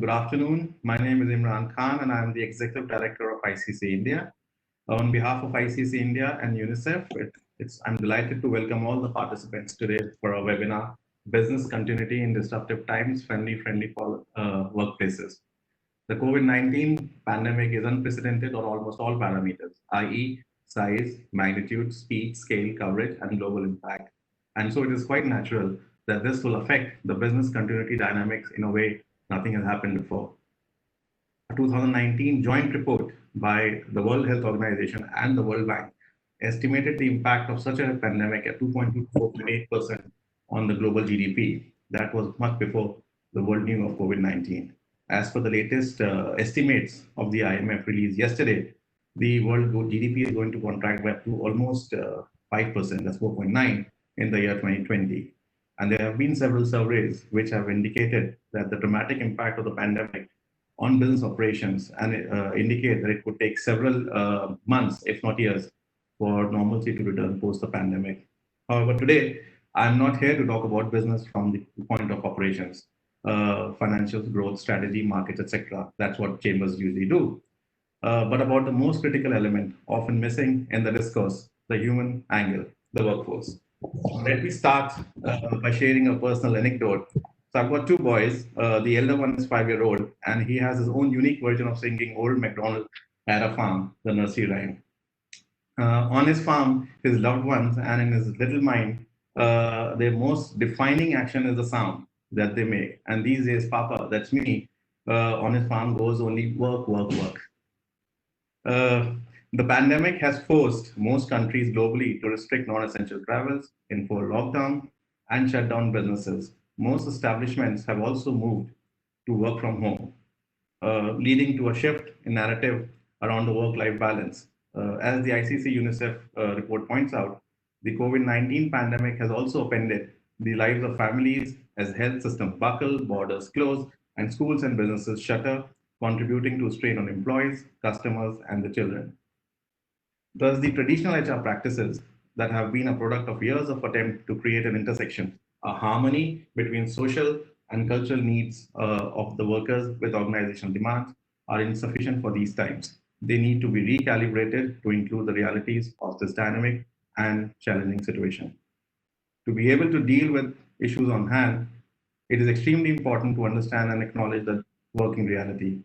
Good afternoon. My name is Imran Khan, and I am the Executive Director of ICC India. On behalf of ICC India and UNICEF, I'm delighted to welcome all the participants today for our webinar, Business Continuity in Disruptive Times, Family-Friendly Workplaces. The COVID-19 pandemic is unprecedented on almost all parameters, i.e. size, magnitude, speed, scale, coverage, and global impact. And so it is quite natural that this will affect the business continuity dynamics in a way nothing has happened before. A 2019 joint report by the World Health Organization and the World Bank estimated the impact of such a pandemic at 2.2 to 4.8% on the global GDP. That was much before the world knew of COVID-19. As per the latest estimates of the IMF released yesterday, the world GDP is going to contract by to almost 5%, that's 4.9 in the year 2020. And there have been several surveys which have indicated that the dramatic impact of the pandemic on business operations and indicate that it could take several months, if not years, for normalcy to return post the pandemic. However, today, I'm not here to talk about business from the point of operations, financial growth, strategy, markets, etc. That's what chambers usually do. But about the most critical element, often missing in the discourse, the human angle, the workforce. Let me start by sharing a personal anecdote. So I've got two boys. The elder one is 5-year-old, and he has his own unique version of singing Old MacDonald had a farm, the nursery rhyme. On his farm, his loved ones, and in his little mind, their most defining action is the sound that they make. And these days, Papa, that's me, on his farm goes only work, work, work. Uh, the pandemic has forced most countries globally to restrict non-essential travels, enforce lockdown, and shut down businesses. Most establishments have also moved to work from home, leading to a shift in narrative around the work-life balance. As the ICC UNICEF report points out, the COVID-19 pandemic has also upended the lives of families as health systems buckle, borders close, and schools and businesses shutter, contributing to strain on employees, customers, and the children. Thus, the traditional HR practices that have been a product of years of attempt to create an intersection, a harmony between social and cultural needs of the workers with organizational demands are insufficient for these times. They need to be recalibrated to include the realities of this dynamic and challenging situation. To be able to deal with issues on hand, it is extremely important to understand and acknowledge the working reality.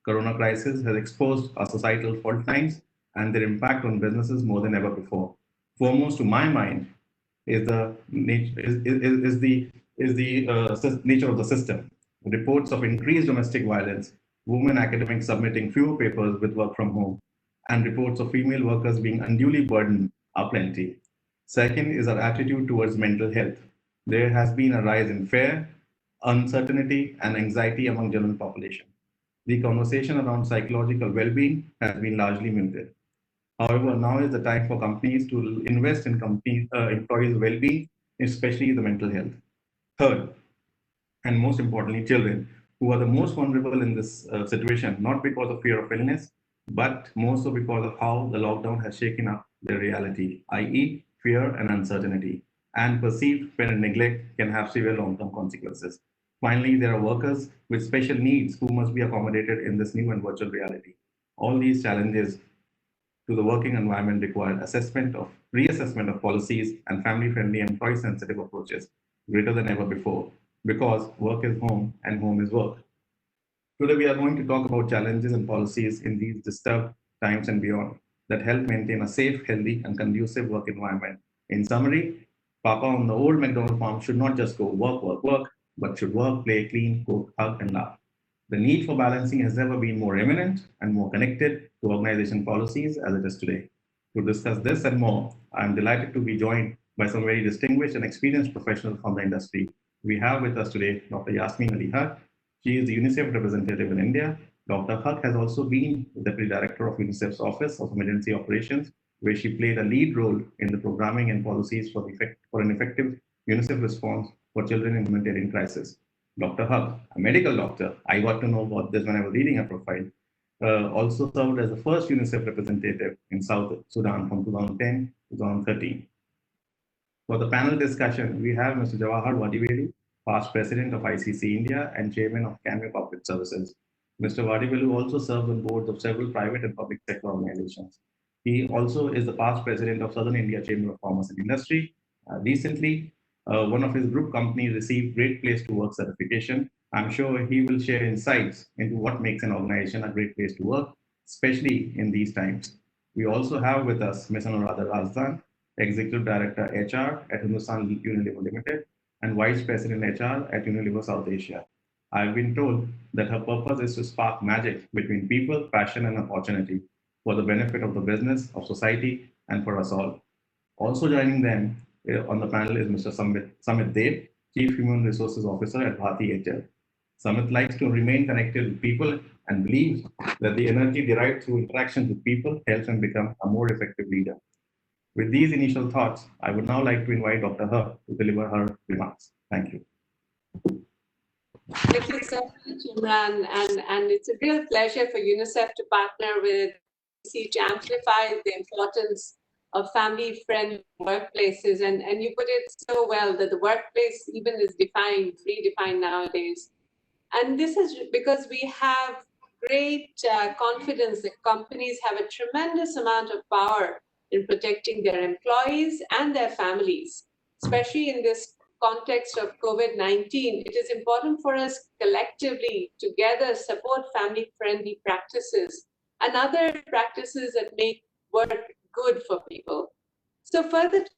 Corona crisis has exposed our societal fault lines and their impact on businesses more than ever before. Foremost to my mind is the nature of the system. Reports of increased domestic violence, women academics submitting fewer papers with work from home, and reports of female workers being unduly burdened are plenty. Second is our attitude towards mental health. There has been a rise in fear, uncertainty, and anxiety among general population. The conversation around psychological well-being has been largely muted. However, now is the time for companies to invest in employees' well-being, especially the mental health. Third, and most importantly, children, who are the most vulnerable in this situation, not because of fear of illness, but more so because of how the lockdown has shaken up their reality, i.e., fear and uncertainty, and perceived parent neglect can have severe long-term consequences. Finally, there are workers with special needs who must be accommodated in this new and virtual reality. All these challenges to the working environment require reassessment of policies and family-friendly employee-sensitive approaches greater than ever before, because work is home and home is work. Today, we are going to talk about challenges and policies in these disturbed times and beyond that help maintain a safe, healthy, and conducive work environment. In summary, Papa on the old McDonald farm should not just go work, work, work, but should work, play, clean, cook, hug, and laugh. The need for balancing has never been more eminent and more connected to organization policies as it is today. To discuss this and more, I am delighted to be joined by some very distinguished and experienced professionals from the industry. We have with us today Dr. Yasmin Ali Haq. She is the UNICEF representative in India. Dr. Haq has also been the Deputy Director of UNICEF's Office of Emergency Operations, where she played a lead role in the programming and policies for an effective UNICEF response for children in humanitarian crisis. Dr. Haq, a medical doctor, I got to know about this when I was reading her profile, also served as the first UNICEF representative in South Sudan from 2010 to 2013. For the panel discussion, we have Mr. Jawahar Wadivelu, past president of ICC India and chairman of Cameo Corporate Services. Mr. Vadivelu also serves on boards of several private and public sector organizations. He also is the past president of Southern India Chamber of Commerce and Industry. Recently, one of his group companies received Great Place to Work certification. I'm sure he will share insights into what makes an organization a great place to work, especially in these times. We also have with us Ms. Anuradha Razdan, Executive Director HR at Hindustan Unilever Limited and Vice President HR at Unilever South Asia. I've been told that her purpose is to spark magic between people, passion, and opportunity for the benefit of the business, of society, and for us all. Also joining them on the panel is Mr. Samit Dev, Chief Human Resources Officer at Bharti HR. Samit likes to remain connected with people and believes that the energy derived through interactions with people helps him become a more effective leader. With these initial thoughts, I would now like to invite Dr. Her to deliver her remarks. Thank you. Thank you so much, Imran. And it's a real pleasure for UNICEF to partner with ICC to amplify the importance of family-friendly workplaces. And you put it so well that the workplace even is redefined nowadays. And this is because we have great confidence that companies have a tremendous amount of power in protecting their employees and their families, especially in this context of COVID-19. It is important for us collectively together support family-friendly practices and other practices that make work good for people. So further to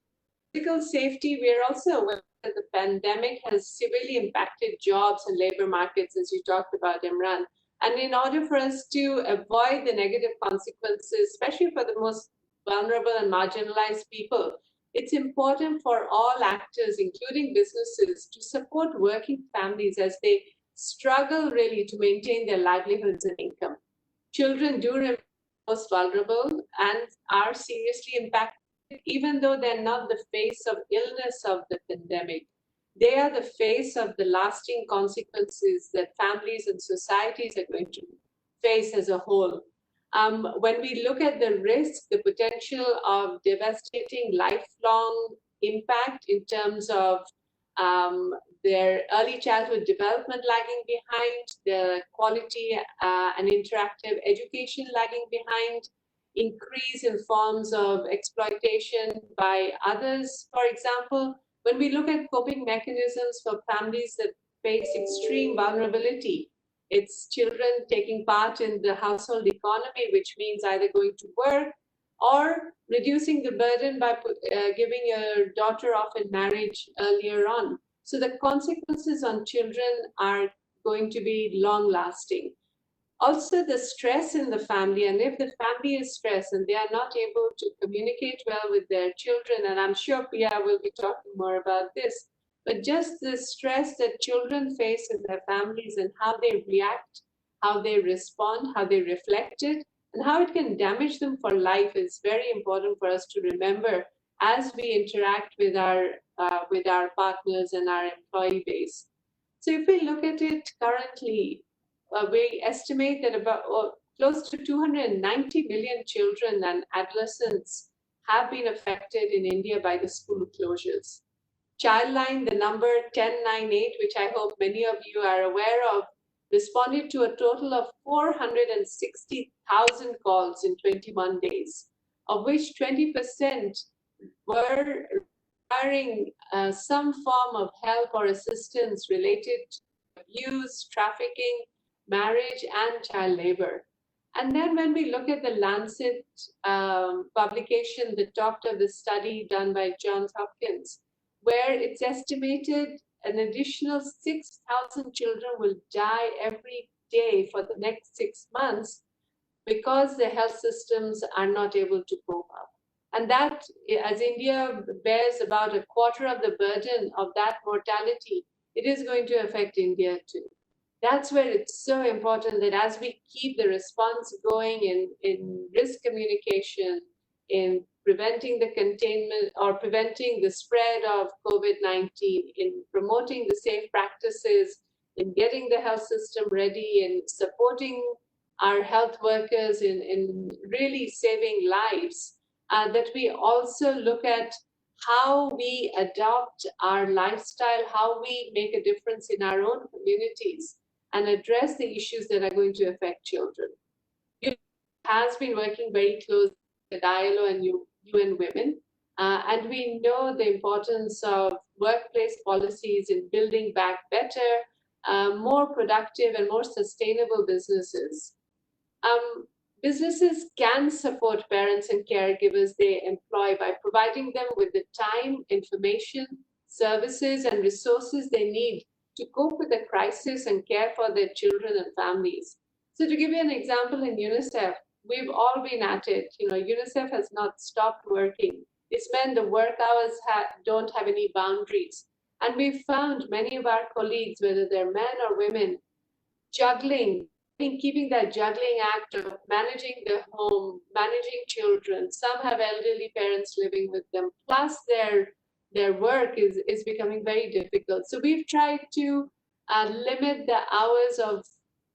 physical safety, we are also aware that the pandemic has severely impacted jobs and labor markets, as you talked about, Imran. And in order for us to avoid the negative consequences, especially for the most vulnerable and marginalized people, it's important for all actors, including businesses, to support working families as they struggle really to maintain their livelihoods and income. Children do remain most vulnerable and are seriously impacted, even though they're not the face of illness of the pandemic. They are the face of the lasting consequences that families and societies are going to face as a whole. When we look at the risk, the potential of devastating lifelong impact in terms of their early childhood development lagging behind, the quality and interactive education lagging behind, increase in forms of exploitation by others, for example, when we look at coping mechanisms for families that face extreme vulnerability, it's children taking part in the household economy, which means either going to work or reducing the burden by giving your daughter off in marriage earlier on. So the consequences on children are going to be long lasting. Also, the stress in the family, and if the family is stressed and they are not able to communicate well with their children, and I'm sure Pia will be talking more about this, but just the stress that children face in their families and how they react, how they respond, how they reflect it, and how it can damage them for life is very important for us to remember as we interact with our partners and our employee base. So if we look at it currently, we estimate that about close to 290 million children and adolescents have been affected in India by the school closures. Childline, the number 1098, which I hope many of you are aware of, responded to a total of 460,000 calls in 21 days, of which 20% were requiring some form of help or assistance related to abuse, trafficking, marriage, and child labor. And then when we look at the Lancet publication that talked of the study done by Johns Hopkins, where it's estimated an additional 6,000 children will die every day for the next 6 months because the health systems are not able to cope up. And that, as India bears about a quarter of the burden of that mortality, it is going to affect India too. That's where it's so important that as we keep the response going in risk communication, in preventing the containment or preventing the spread of COVID-19, in promoting the safe practices, in getting the health system ready, in supporting our health workers, in really saving lives, that we also look at how we adopt our lifestyle, how we make a difference in our own communities and address the issues that are going to affect children. UNICEF has been working very closely with ILO and UN Women, and we know the importance of workplace policies in building back better, more productive and more sustainable businesses. Businesses can support parents and caregivers they employ by providing them with the time, information, services, and resources they need to cope with the crisis and care for their children and families. So to give you an example, in UNICEF, we've all been at it. UNICEF has not stopped working. It's meant the work hours don't have any boundaries. And we've found many of our colleagues, whether they're men or women, juggling, keeping that juggling act of managing the home, managing children. Some have elderly parents living with them, plus their work is becoming very difficult. So we've tried to limit the hours of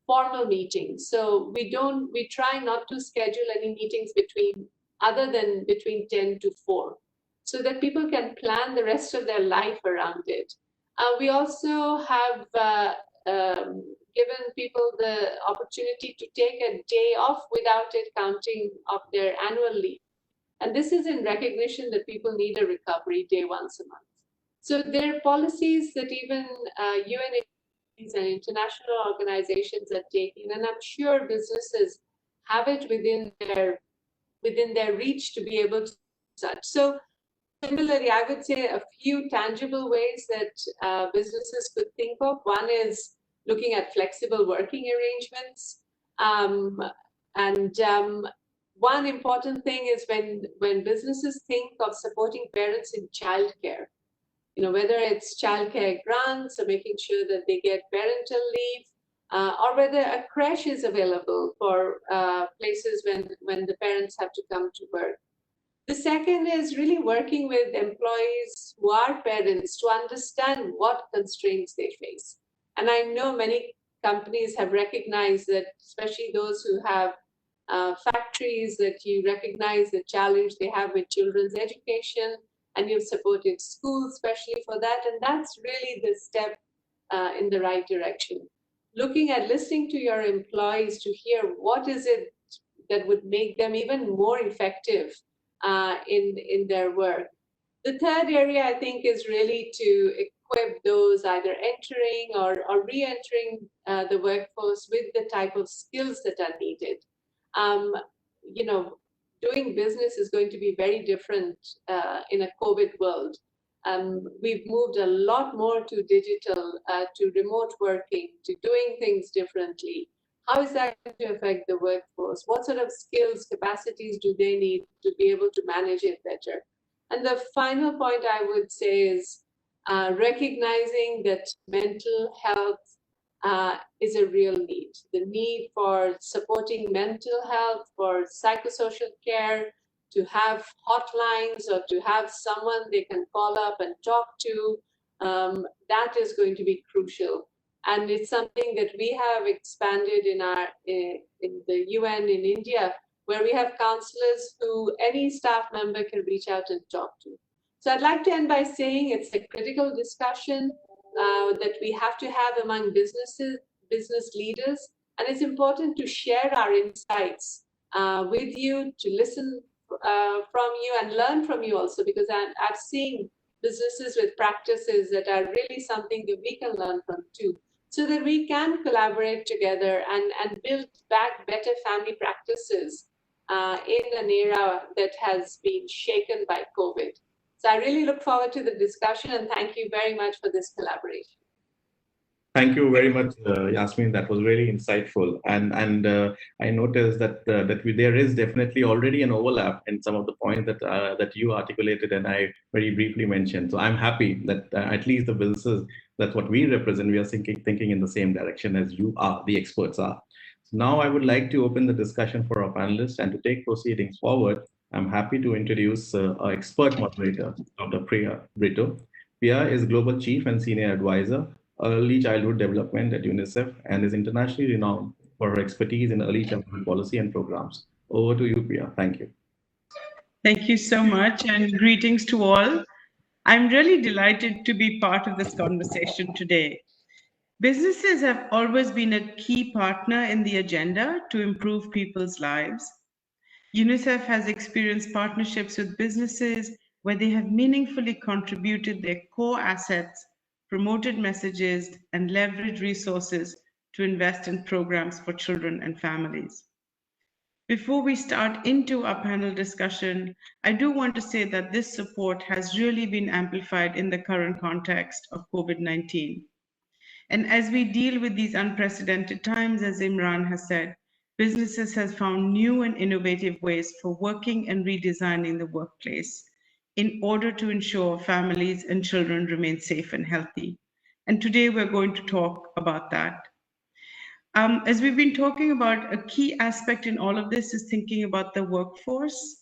formal meetings. So we try not to schedule any meetings other than between 10 to 4, so that people can plan the rest of their life around it. We also have given people the opportunity to take a day off without it counting of their annual leave. And this is in recognition that people need a recovery day once a month. So there are policies that even UN and international organizations are taking, and I'm sure businesses have it within their reach to be able to do such. So similarly, I would say a few tangible ways that businesses could think of. One is looking at flexible working arrangements. One important thing is when businesses think of supporting parents in childcare, whether it's childcare grants or making sure that they get parental leave, or whether a creche is available for places when the parents have to come to work. The second is really working with employees who are parents to understand what constraints they face. And I know many companies have recognized that, especially those who have factories, that you recognize the challenge they have with children's education, and you've supported schools especially for that. And that's really the step in the right direction. Looking at listening to your employees to hear what is it that would make them even more effective in their work. The third area, I think, is really to equip those either entering or re-entering the workforce with the type of skills that are needed. Doing business is going to be very different in a COVID world. We've moved a lot more to digital, to remote working, to doing things differently. How is that going to affect the workforce? What sort of skills, capacities do they need to be able to manage it better? And the final point I would say is recognizing that mental health is a real need. The need for supporting mental health, for psychosocial care, to have hotlines or to have someone they can call up and talk to, that is going to be crucial. And it's something that we have expanded in the UN in India, where we have counselors who any staff member can reach out and talk to. So I'd like to end by saying it's a critical discussion that we have to have among business leaders. And it's important to share our insights with you, to listen from you and learn from you also, because I've seen businesses with practices that are really something that we can learn from too, so that we can collaborate together and build back better family practices in an era that has been shaken by COVID. So I really look forward to the discussion, and thank you very much for this collaboration. Thank you very much, Yasmin. That was really insightful. And I noticed that there is definitely already an overlap in some of the points that you articulated and I very briefly mentioned. So I'm happy that at least the businesses, that's what we represent, we are thinking in the same direction as you are, the experts are. So now I would like to open the discussion for our panelists, and to take proceedings forward, I'm happy to introduce our expert moderator, Dr. Priya Brito. Priya is Global Chief and Senior Advisor, Early Childhood Development at UNICEF, and is internationally renowned for her expertise in early childhood policy and programs. Over to you, Priya. Thank you. Thank you so much, and greetings to all. I'm really delighted to be part of this conversation today. Businesses have always been a key partner in the agenda to improve people's lives. UNICEF has experienced partnerships with businesses where they have meaningfully contributed their core assets, promoted messages, and leveraged resources to invest in programs for children and families. Before we start into our panel discussion, I do want to say that this support has really been amplified in the current context of COVID-19. And as we deal with these unprecedented times, as Imran has said, businesses have found new and innovative ways for working and redesigning the workplace in order to ensure families and children remain safe and healthy. And today we're going to talk about that. As we've been talking about, a key aspect in all of this is thinking about the workforce.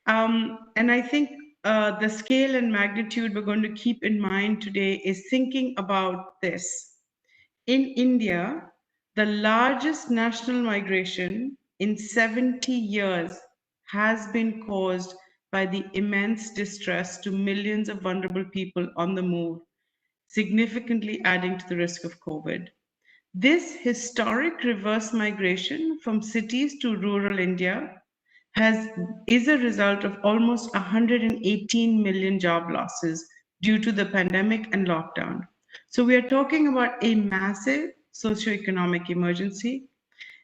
And I think the scale and magnitude we're going to keep in mind today is thinking about this. In India, the largest national migration in 70 years has been caused by the immense distress to millions of vulnerable people on the move, significantly adding to the risk of COVID. This historic reverse migration from cities to rural India is a result of almost 118 million job losses due to the pandemic and lockdown. So we are talking about a massive socioeconomic emergency.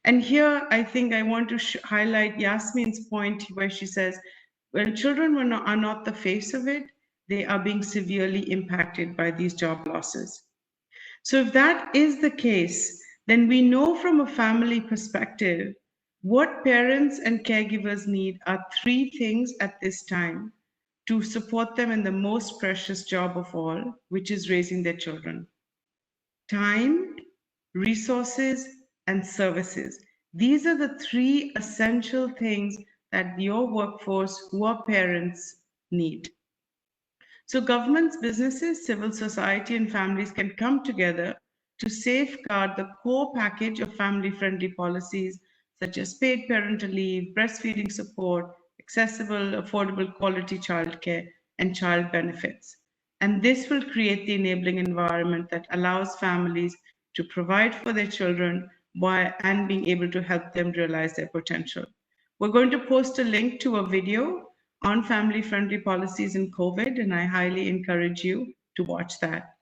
And here, I think I want to highlight Yasmin's point where she says, when children are not the face of it, they are being severely impacted by these job losses. So if that is the case, then we know from a family perspective, what parents and caregivers need are three things at this time to support them in the most precious job of all, which is raising their children. Time, resources, and services. These are the three essential things that your workforce, who are parents, need. So governments, businesses, civil society, and families can come together to safeguard the core package of family-friendly policies such as paid parental leave, breastfeeding support, accessible, affordable, quality childcare, and child benefits. And this will create the enabling environment that allows families to provide for their children and being able to help them realize their potential. We're going to post a link to a video on family-friendly policies in COVID, and I highly encourage you to watch that.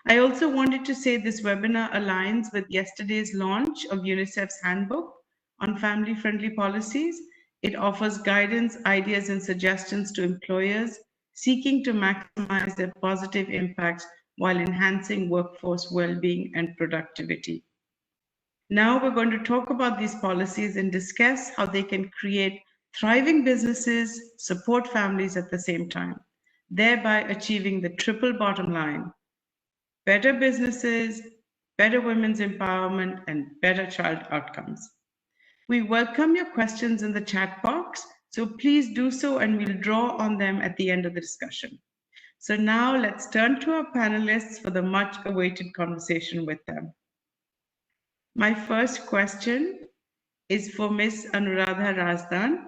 I also wanted to say this webinar aligns with yesterday's launch of UNICEF's handbook on family-friendly policies. It offers guidance, ideas, and suggestions to employers seeking to maximize their positive impacts while enhancing workforce well-being and productivity. Now we're going to talk about these policies and discuss how they can create thriving businesses, support families at the same time, thereby achieving the triple bottom line: better businesses, better women's empowerment, and better child outcomes. We welcome your questions in the chat box, so please do so and we'll draw on them at the end of the discussion. So now let's turn to our panelists for the much awaited conversation with them. My first question is for Ms. Anuradha Razdan.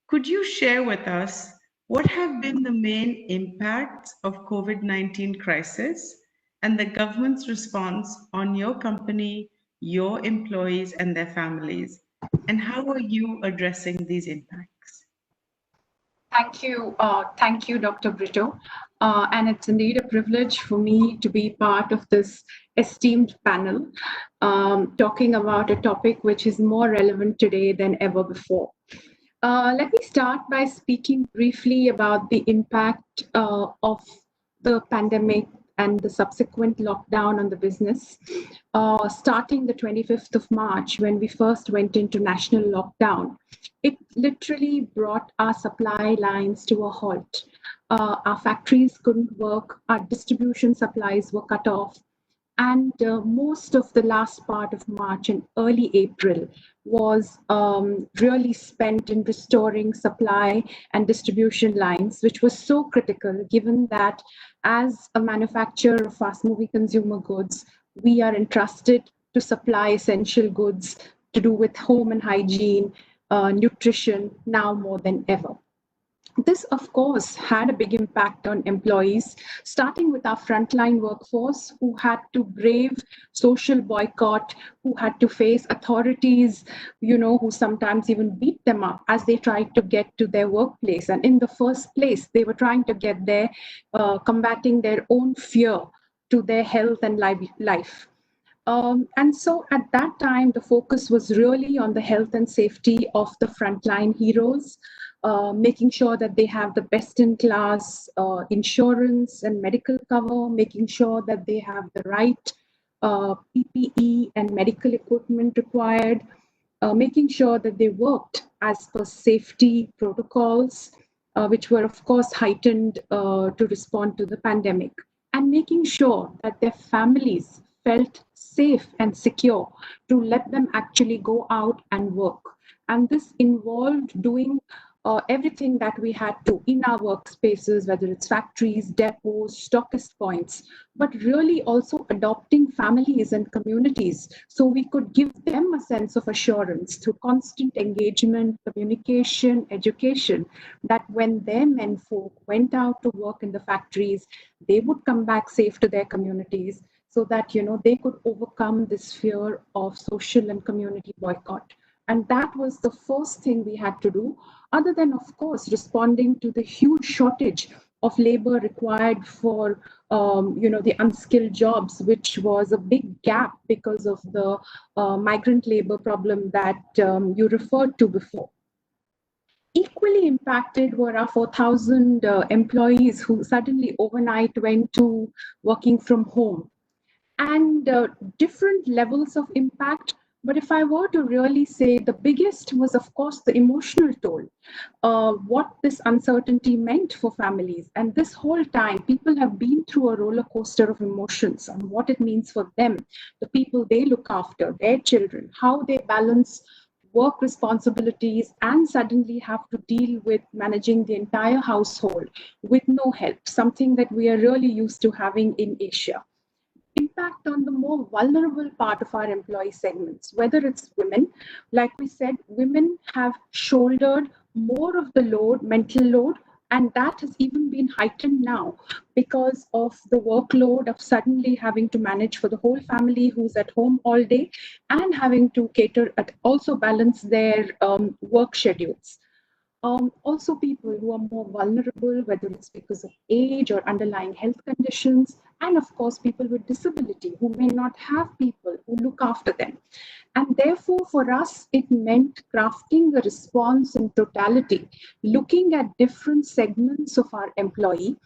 Could you share with us what have been the main impacts of COVID-19 crisis and the government's response on your company, your employees, and their families? And how are you addressing these impacts? Thank you, Dr. Brito. And it's indeed a privilege for me to be part of this esteemed panel, talking about a topic which is more relevant today than ever before. Let me start by speaking briefly about the impact of the pandemic and the subsequent lockdown on the business, starting the 25th of March, when we first went into national lockdown. It literally brought our supply lines to a halt. Our factories couldn't work, our distribution supplies were cut off, and most of the last part of March and early April was really spent in restoring supply and distribution lines, which was so critical given that as a manufacturer of fast-moving consumer goods, we are entrusted to supply essential goods to do with home and hygiene, nutrition, now more than ever. This, of course, had a big impact on employees, starting with our frontline workforce who had to brave social boycott, who had to face authorities, who sometimes even beat them up as they tried to get to their workplace. And in the first place, they were trying to get there, combating their own fear to their health and life. And so at that time, the focus was really on the health and safety of the frontline heroes, making sure that they have the best-in-class insurance and medical cover, making sure that they have the right PPE and medical equipment required, making sure that they worked as per safety protocols, which were, of course, heightened to respond to the pandemic, and making sure that their families felt safe and secure to let them actually go out and work. And this involved doing everything that we had to in our workspaces, whether it's factories, depots, stockist points, but really also adopting families and communities so we could give them a sense of assurance through constant engagement, communication, education, that when their menfolk went out to work in the factories, they would come back safe to their communities so that they could overcome this fear of social and community boycott. And that was the first thing we had to do, other than, of course, responding to the huge shortage of labor required for the unskilled jobs, which was a big gap because of the migrant labor problem that you referred to before. Equally impacted were our 4,000 employees who suddenly overnight went to working from home. And different levels of impact. But if I were to really say, the biggest was, of course, the emotional toll, what this uncertainty meant for families. And this whole time, people have been through a roller coaster of emotions and what it means for them, the people they look after, their children, how they balance work responsibilities and suddenly have to deal with managing the entire household with no help, something that we are really used to having in Asia. Impact on the more vulnerable part of our employee segments, whether it's women. Like we said, women have shouldered more of the load, mental load, and that has even been heightened now because of the workload of suddenly having to manage for the whole family who's at home all day and having to cater and also balance their work schedules. Also, people who are more vulnerable, whether it's because of age or underlying health conditions, and of course, people with disability who may not have people who look after them. And therefore, for us, it meant crafting a response in totality, looking at different segments of our employee,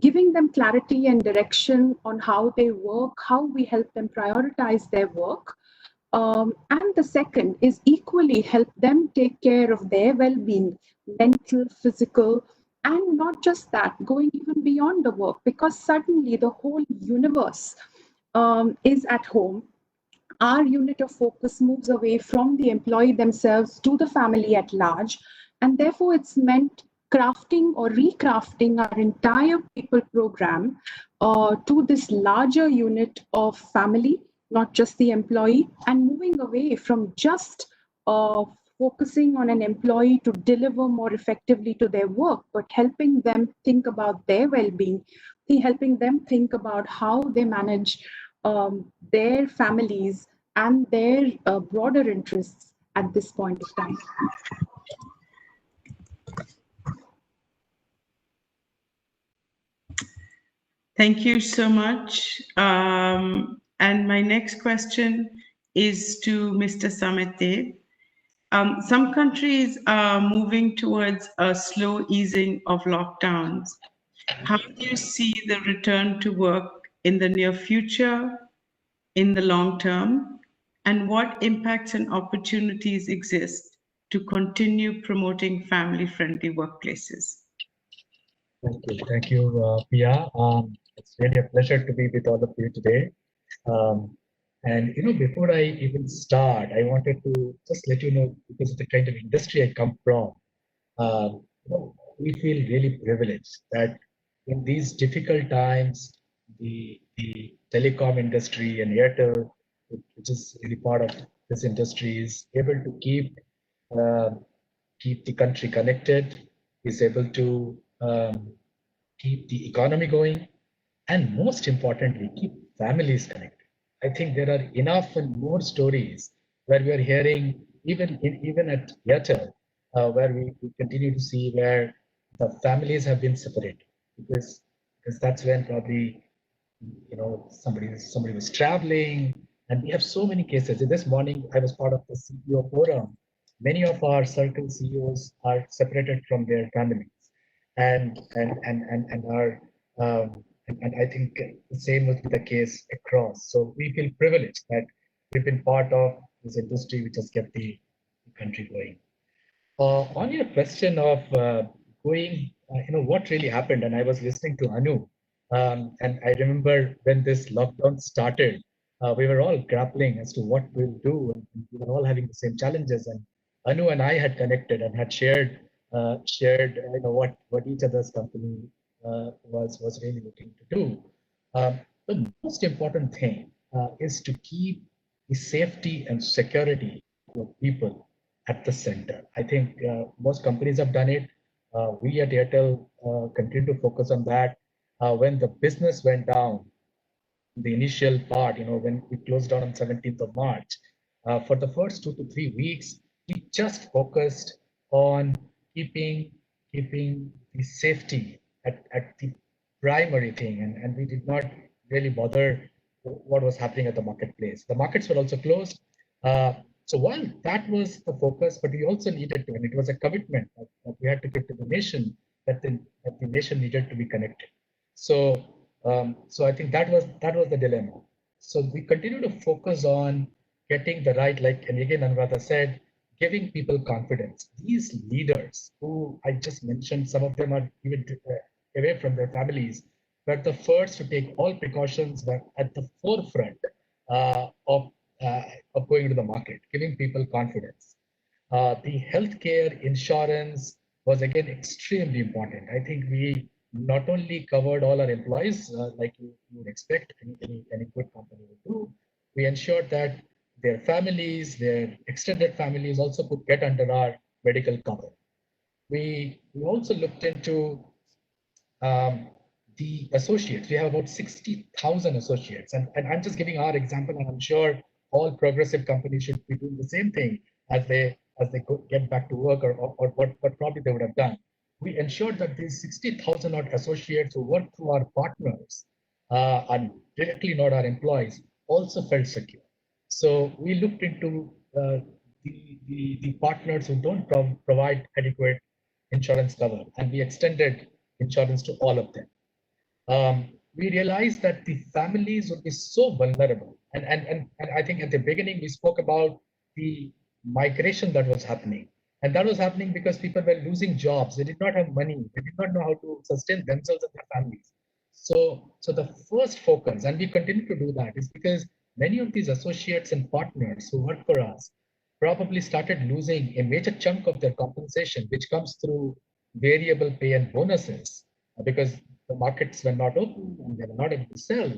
giving them clarity and direction on how they work, how we help them prioritize their work. And the second is equally help them take care of their well-being, mental, physical, and not just that, going even beyond the work, because suddenly the whole universe is at home. Our unit of focus moves away from the employee themselves to the family at large, and therefore it's meant crafting or recrafting our entire people program to this larger unit of family, not just the employee, and moving away from just focusing on an employee to deliver more effectively to their work, but helping them think about their well-being, helping them think about how they manage their families and their broader interests at this point of time. Thank you so much. And my next question is to Mr. Samit Deb. Some countries are moving towards a slow easing of lockdowns. How do you see the return to work in the near future, in the long term, and what impacts and opportunities exist to continue promoting family-friendly workplaces? Thank you, Pia. It's really a pleasure to be with all of you today. And before I even start, I wanted to just let you know, because of the kind of industry I come from, we feel really privileged that in these difficult times, the telecom industry and Airtel, which is really part of this industry, is able to keep the country connected, is able to keep the economy going, and most importantly, keep families connected. I think there are enough and more stories where we are hearing, even at Airtel, where we continue to see where the families have been separated because that's when probably somebody was traveling, and we have so many cases. This morning I was part of the CEO forum. Many of our circle CEOs are separated from their families, and are and I think the same would be the case across. So we feel privileged that we've been part of this industry which has kept the country going. On your question of what really happened, and I was listening to Anu, and I remember when this lockdown started, we were all grappling as to what we'll do, and we were all having the same challenges. And Anu and I had connected and had shared what each other's company was really looking to do. The most important thing is to keep the safety and security of people at the center. I think most companies have done it. We at Airtel continue to focus on that. When the business went down, the initial part, when we closed down on 17th of March, for the first 2 to 3 weeks, we just focused on keeping the safety at the primary thing, and we did not really bother what was happening at the marketplace. The markets were also closed. So while that was the focus, but we also needed to, and it was a commitment that we had to give to the nation, that the nation needed to be connected. So I think that was the dilemma. So we continue to focus on getting the right, and again, Anuradha said, giving people confidence. These leaders who I just mentioned, some of them are even away from their families, were the first to take all precautions, were at the forefront of going to the market, giving people confidence. The healthcare insurance was again extremely important. I think we not only covered all our employees like you would expect any good company would do, we ensured that their families, their extended families also could get under our medical cover. We also looked into the associates. We have about 60,000 associates, and I'm just giving our example, and I'm sure all progressive companies should be doing the same thing as they get back to work, or what probably they would have done. We ensured that these 60,000 odd associates who work through our partners and directly not our employees also felt secure. So we looked into the partners who don't provide adequate insurance cover, and we extended insurance to all of them. We realized that the families would be so vulnerable. And I think at the beginning, we spoke about the migration that was happening. And that was happening because people were losing jobs. They did not have money. They did not know how to sustain themselves and their families. So the first focus, and we continue to do that, is because many of these associates and partners who work for us probably started losing a major chunk of their compensation, which comes through variable pay and bonuses, because the markets were not open and they were not able to sell.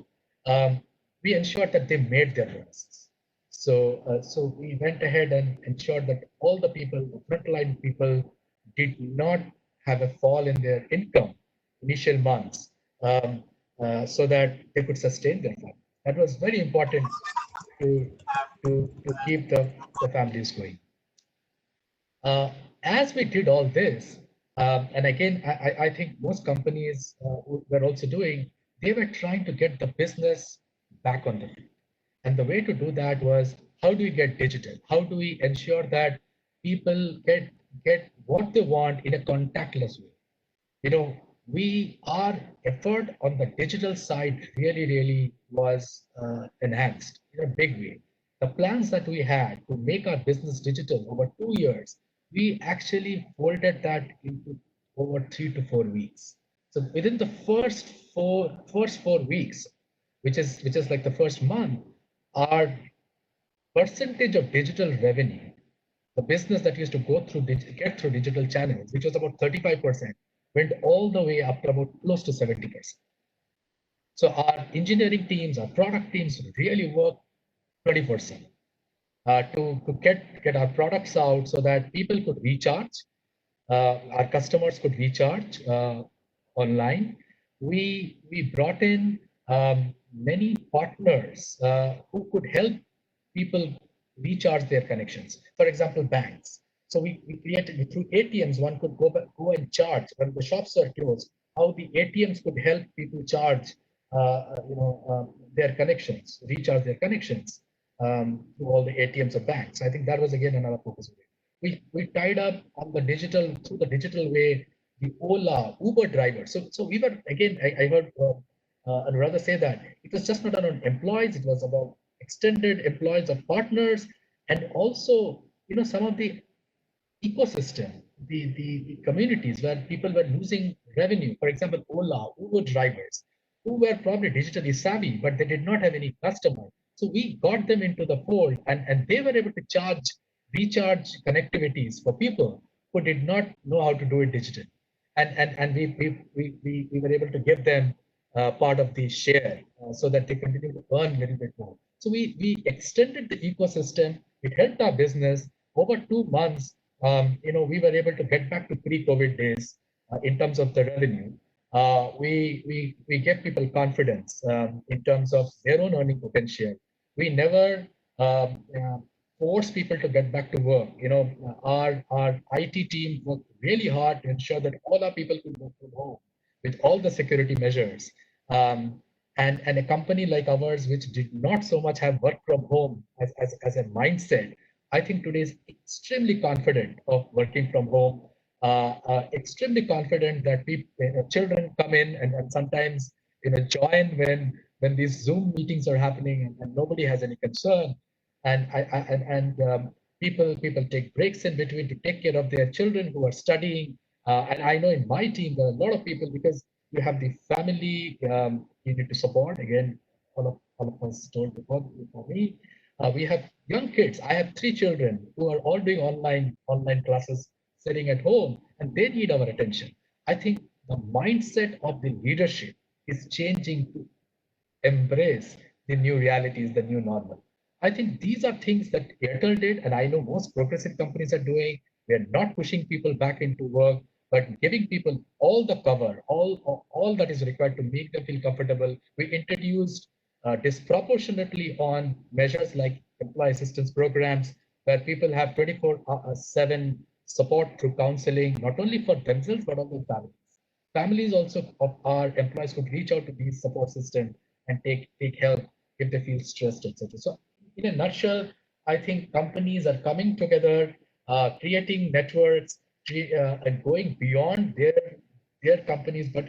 We ensured that they made their bonuses. So we went ahead and ensured that all the people, the frontline people, did not have a fall in their income initial months, so that they could sustain their family. That was very important to keep the families going. As we did all this, and again, I think most companies were also doing, they were trying to get the business back on the feet. And the way to do that was, how do we get digital? How do we ensure that people get what they want in a contactless way? Our effort on the digital side really was enhanced in a big way. The plans that we had to make our business digital over 2 years, we actually folded that into over 3 to 4 weeks. So within the first four weeks, which is like the first month, our percentage of digital revenue, the business that used to get through digital channels, which was about 35%, went all the way up to about close to 70%. So our engineering teams, our product teams really worked 24/7 to get our products out so that people could recharge. our customers could recharge online. We brought in many partners who could help people recharge their connections. For example, banks. So we created through ATMs, one could go and charge when the shops are closed. How the ATMs could help people charge, their connections, recharge their connections to all the ATMs of banks. I think that was again another focus. We tied up on the digital through the digital way the Ola, Uber drivers. So we were again. I heard Anuradha say that it was just not on employees. It was about extended employees of partners, and also some of the ecosystem, the communities where people were losing revenue. For example, Ola, Uber drivers who were probably digitally savvy, but they did not have any customer. So we got them into the fold, and they were able to recharge connectivities for people who did not know how to do it digitally. And we were able to give them part of the share so that they continue to earn a little bit more. So we extended the ecosystem. It helped our business. Over 2 months, we were able to get back to pre-COVID days in terms of the revenue. We gave people confidence in terms of their own earning potential. We never force people to get back to work. Our IT team worked really hard to ensure that all our people could work from home with all the security measures. And a company like ours, which did not so much have work from home as a mindset, I think today is extremely confident of working from home, extremely confident that children come in and sometimes join when these Zoom meetings are happening and nobody has any concern, and people take breaks in between to take care of their children who are studying. And I know in my team there are a lot of people, because you have the family you need to support. Again, all of us told before me. We have young kids. I have 3 children who are all doing online classes, sitting at home, and they need our attention. I think the mindset of the leadership is changing to embrace the new realities, the new normal. I think these are things that Airtel did, and I know most progressive companies are doing. We are not pushing people back into work, but giving people all the cover, all that is required to make them feel comfortable. We introduced disproportionately on measures like employee assistance programs, where people have 24/7 support through counseling, not only for themselves, but also families. Families also of our employees could reach out to these support systems and take help if they feel stressed, etc. So in a nutshell, I think companies are coming together, creating networks, and going beyond their companies, but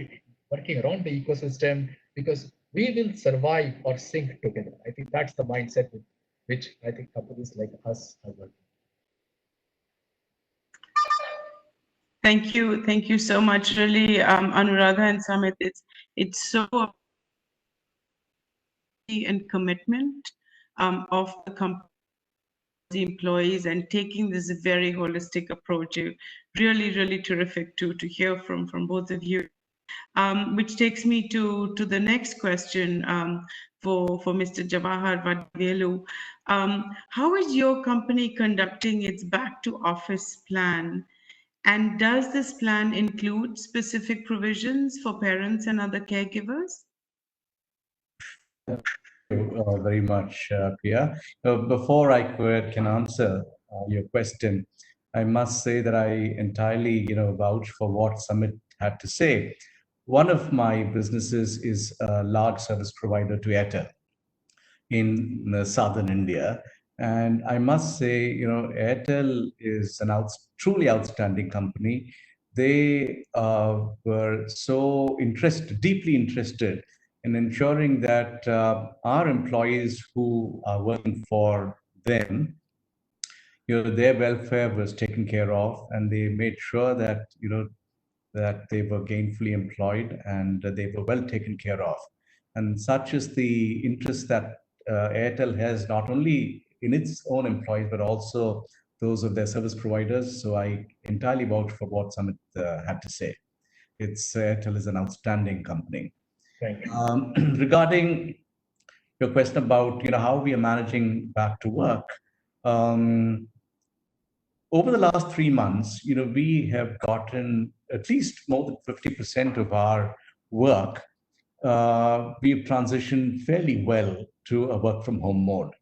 working around the ecosystem, because we will survive or sink together. I think that's the mindset with which I think companies like us are working. Thank you so much. Really, Anuradha and Samit, it's so and commitment of the company, the employees, and taking this very holistic approach. Really terrific to hear from both of you. Which takes me to the next question for Mr. Jawahar Vadivelu. How is your company conducting its back to office plan? And does this plan include specific provisions for parents and other caregivers? Very much, Priya. Before I can answer your question, I must say that I entirely, vouch for what Samit had to say. One of my businesses is a large service provider to Airtel in southern India. And I must say, Airtel is an truly outstanding company. They were so deeply interested in ensuring that our employees who are working for them, their welfare was taken care of, and they made sure that, that they were gainfully employed and they were well taken care of. And such is the interest that Airtel has, not only in its own employees, but also those of their service providers. So I entirely vouch for what Samit had to say. Airtel is an outstanding company. Thank you. Regarding your question about how we are managing back to work, over the last 3 months, we have gotten at least more than 50% of our work. We've transitioned fairly well to a work from home mode.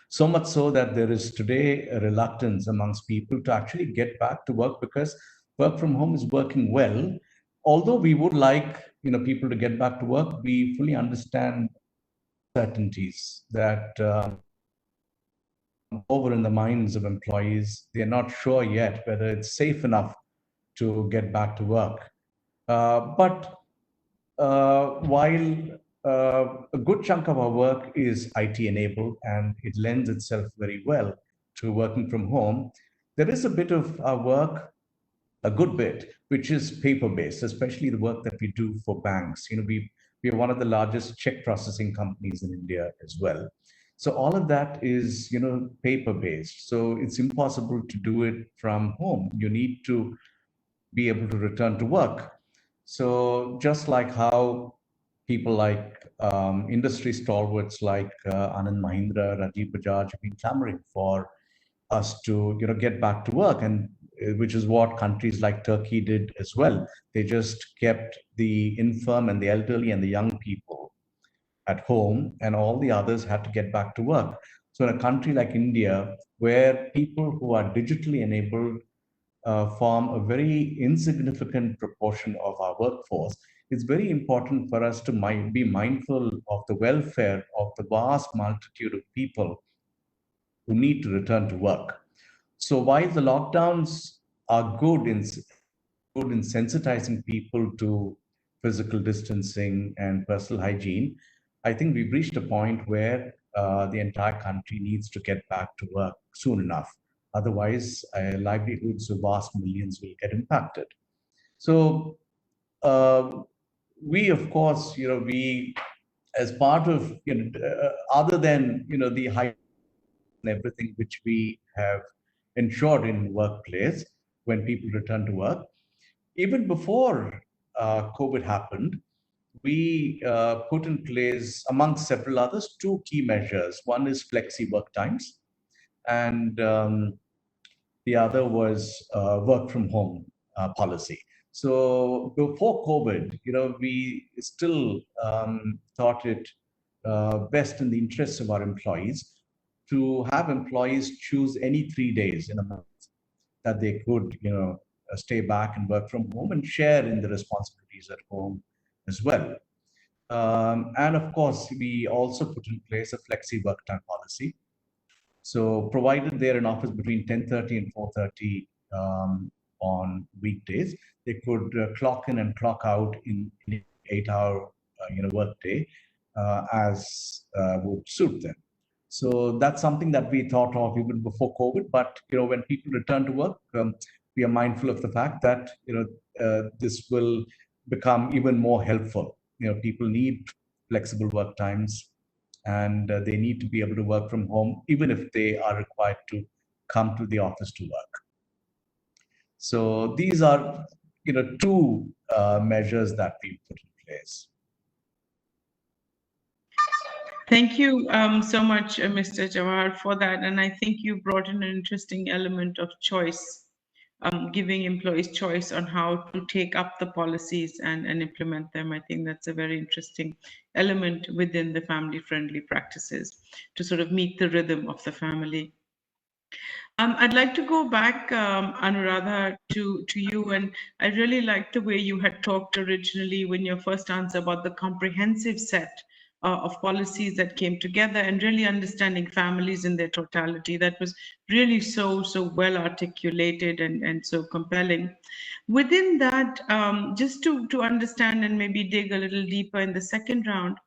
So much so that there is today a reluctance amongst people to actually get back to work because work from home is working well. Although we would like people to get back to work, we fully understand certainties that over in the minds of employees. They're not sure yet whether it's safe enough to get back to work. But while a good chunk of our work is IT enabled and it lends itself very well to working from home, there is a bit of our work, a good bit, which is paper-based, especially the work that we do for banks. We are one of the largest check processing companies in India as well. So all of that is, paper-based. So it's impossible to do it from home. You need to be able to return to work. So just like how people like industry stalwarts like Anand Mahindra, Rajiv Bajaj have been clamoring for us to, get back to work, and which is what countries like Turkey did as well. They just kept the infirm and the elderly and the young people at home, and all the others had to get back to work. So in a country like India, where people who are digitally enabled form a very insignificant proportion of our workforce, it's very important for us to be mindful of the welfare of the vast multitude of people who need to return to work. So while the lockdowns are good in sensitizing people to physical distancing and personal hygiene, I think we've reached a point where the entire country needs to get back to work soon enough. Otherwise, livelihoods of vast millions will get impacted. So we, of course, we, as part of, other than, the high and everything which we have ensured in workplace when people return to work, even before COVID happened, we put in place, amongst several others, two key measures. One is flexi work times, and the other was work from home policy. So before COVID, we still thought it best in the interests of our employees to have employees choose any 3 days in a month that they could, stay back and work from home and share in the responsibilities at home as well. And of course, we also put in place a flexi work time policy. So provided they're in office between 10:30 and 4:30 on weekdays, they could clock in and clock out in an 8-hour work day as would suit them. So that's something that we thought of even before COVID. But when people return to work, we are mindful of the fact that this will become even more helpful. People need flexible work times, and they need to be able to work from home, even if they are required to come to the office to work. So these are, two measures that we put in place. Thank you so much, Mr. Jawahar, for that. And I think you brought in an interesting element of choice, giving employees choice on how to take up the policies and implement them. I think that's a very interesting element within the family-friendly practices to sort of meet the rhythm of the family. I'd like to go back, Anuradha, to you. And I really liked the way you had talked originally when your first answer about the comprehensive set of policies that came together and really understanding families in their totality. That was really so well articulated and so compelling. Within that, just to understand and maybe dig a little deeper in the second round,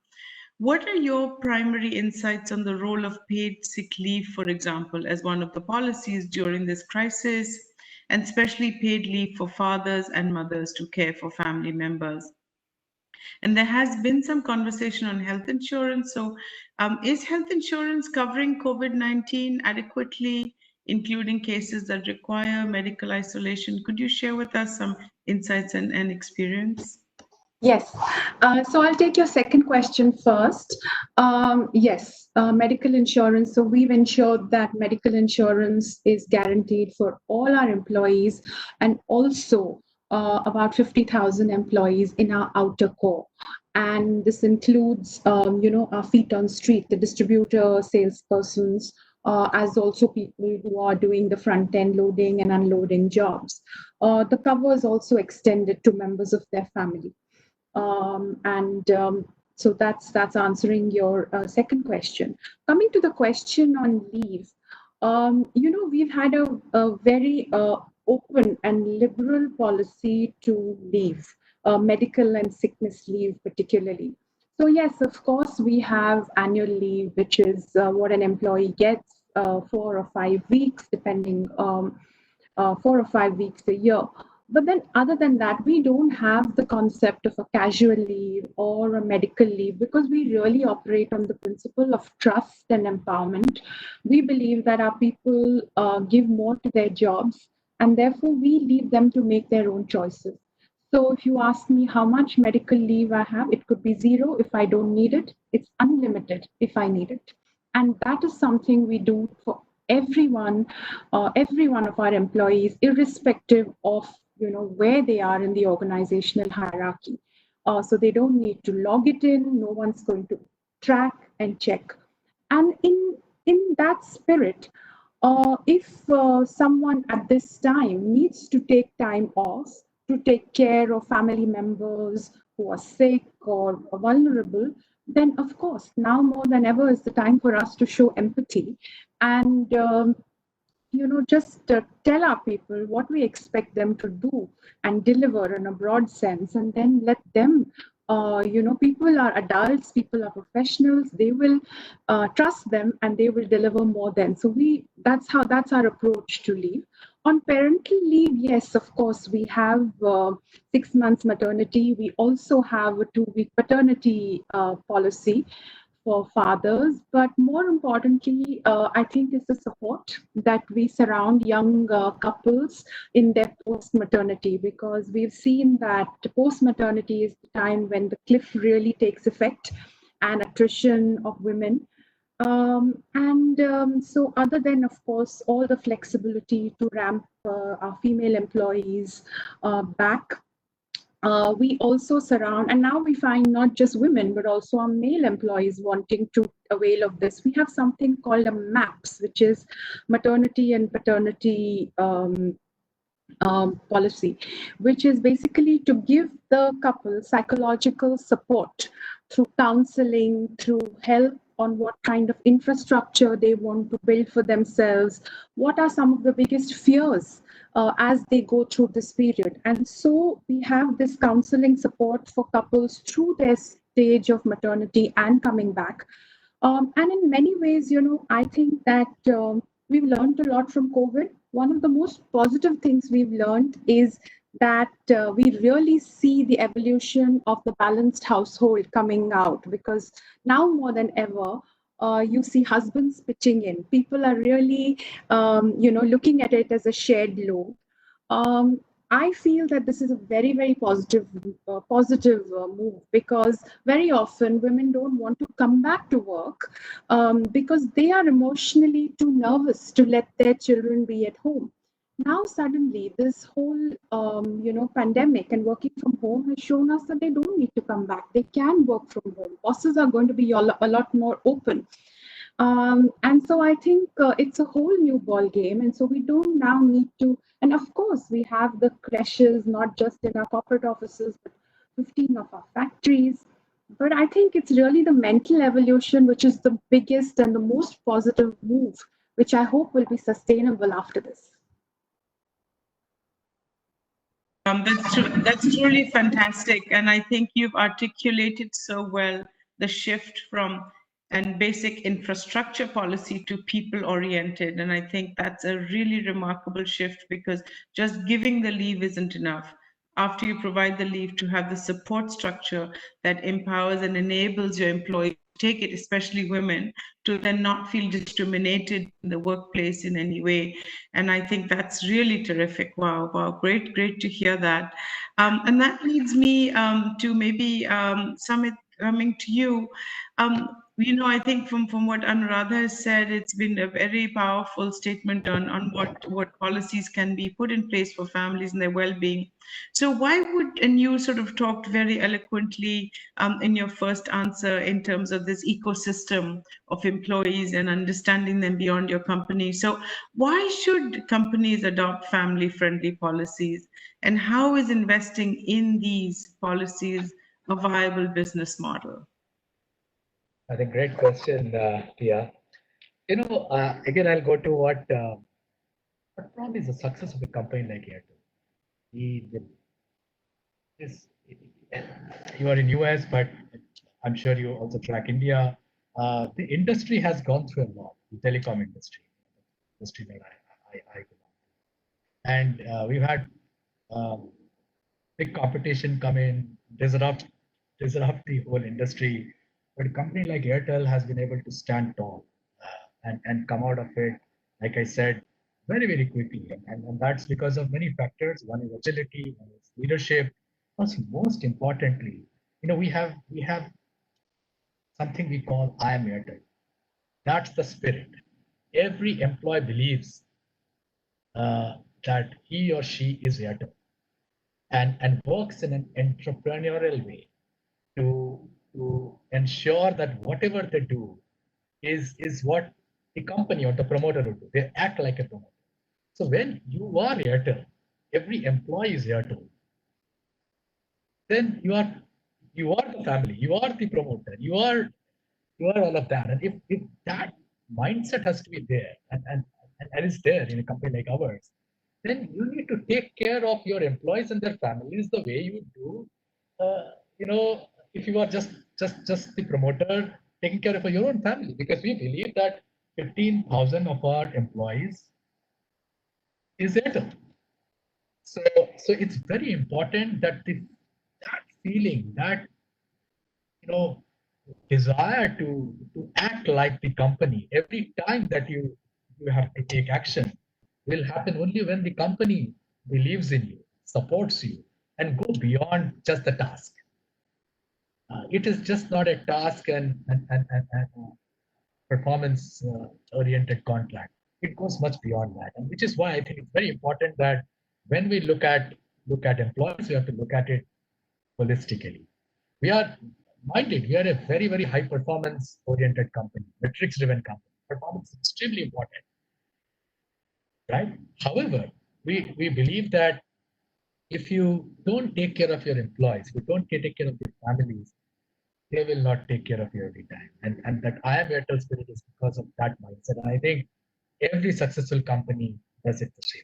what are your primary insights on the role of paid sick leave, for example, as one of the policies during this crisis, and especially paid leave for fathers and mothers to care for family members? And there has been some conversation on health insurance. So is health insurance covering COVID-19 adequately, including cases that require medical isolation? Could you share with us some insights and experience? Yes. So I'll take your second question first. Yes, medical insurance. So we've ensured that medical insurance is guaranteed for all our employees and also about 50,000 employees in our outer core. And this includes, our feet on street, the distributor, salespersons, as also people who are doing the front end loading and unloading jobs. The cover is also extended to members of their family. So that's answering your second question. Coming to the question on leave, we've had a very open and liberal policy to leave, medical and sickness leave particularly. So yes, of course, we have annual leave, which is what an employee gets, 4 or 5 weeks, depending 4 or 5 weeks a year. But then, other than that, we don't have the concept of a casual leave or a medical leave because we really operate on the principle of trust and empowerment. We believe that our people give more to their jobs, and therefore we leave them to make their own choices. So, if you ask me how much medical leave I have, it could be 0 if I don't need it, it's unlimited if I need it. And that is something we do for every one of our employees, irrespective of where they are in the organizational hierarchy. So they don't need to log it in. No one's going to track and check. And in that spirit, if someone at this time needs to take time off to take care of family members who are sick or vulnerable, then of course, now more than ever is the time for us to show empathy and just tell our people what we expect them to do and deliver in a broad sense, and then let them, people are adults, people are professionals, they will trust them and they will deliver more than. So that's our approach to leave. On parental leave, yes, of course, we have 6 months maternity. We also have a 2-week paternity policy for fathers, but more importantly, I think is the support that we surround young couples in their post-maternity, because we've seen that post-maternity is the time when the cliff really takes effect and attrition of women. So other than, of course, all the flexibility to ramp our female employees back, we also surround, and now we find not just women, but also our male employees wanting to avail of this. We have something called a MAPS, which is maternity and paternity policy, which is basically to give the couple psychological support through counseling, through help on what kind of infrastructure they want to build for themselves, what are some of the biggest fears as they go through this period. And so we have this counseling support for couples through their stage of maternity and coming back. And in many ways, I think that we've learned a lot from COVID. One of the most positive things we've learned is that we really see the evolution of the balanced household coming out, because now more than ever, you see husbands pitching in. People are really, looking at it as a shared load. I feel that this is a very, very positive move, because very often women don't want to come back to work because they are emotionally too nervous to let their children be at home. Now suddenly this whole pandemic and working from home has shown us that they don't need to come back. They can work from home. Bosses are going to be a lot more open. And so I think it's a whole new ball game. And so we don't now need to, and of course we have the crashes, not just in our corporate offices, but 15 of our factories. But I think it's really the mental evolution, which is the biggest and the most positive move, which I hope will be sustainable after this. That's truly fantastic. And I think you've articulated so well the shift from and basic infrastructure policy to people oriented. And I think that's a really remarkable shift, because just giving the leave isn't enough. After you provide the leave, to have the support structure that empowers and enables your employees take it, especially women, to then not feel discriminated in the workplace in any way. And I think that's really terrific. Wow, wow, great, great to hear that. And that leads me to maybe Samit, coming to you. I think from what Anuradha has said, it's been a very powerful statement on what policies can be put in place for families and their well-being. So why would, and you sort of talked very eloquently in your first answer in terms of this ecosystem of employees and understanding them beyond your company. So why should companies adopt family-friendly policies? And how is investing in these policies a viable business model? I think great question, Pia. Again, I'll go to what probably is the success of a company like Airtel. This, you are in US, but I'm sure you also track India. The industry has gone through a lot, the telecom industry that I belong to. And we've had big competition come in, disrupt the whole industry. But a company like Airtel has been able to stand tall and come out of it, like I said, very, very quickly. And that's because of many factors. One is agility, one is leadership. Plus, most importantly, we have something we call I am Airtel. That's the spirit. Every employee believes that he or she is Airtel and works in an entrepreneurial way to ensure that whatever they do is what the company or the promoter will do. They act like a promoter. So when you are Airtel, every employee is Airtel, then you are the family, you are the promoter, you are all of that. And if that mindset has to be there and is there in a company like ours, then you need to take care of your employees and their families the way you do. If you are just the promoter taking care of your own family, because we believe that 15,000 of our employees is Airtel. So it's very important that that feeling, that desire to act like the company every time that you have to take action will happen only when the company believes in you, supports you, and go beyond just the task. It is just not a task and performance oriented contract. It goes much beyond that, and which is why I think it's very important that when we look at employees, we have to look at it holistically. We are minded. We are a very, very high performance oriented company, metrics driven company. Performance is extremely important, right? However, we believe that if you don't take care of your employees, if you don't take care of your families, they will not take care of you every time. And that I am Airtel spirit is because of that mindset. And I think every successful company does it the same.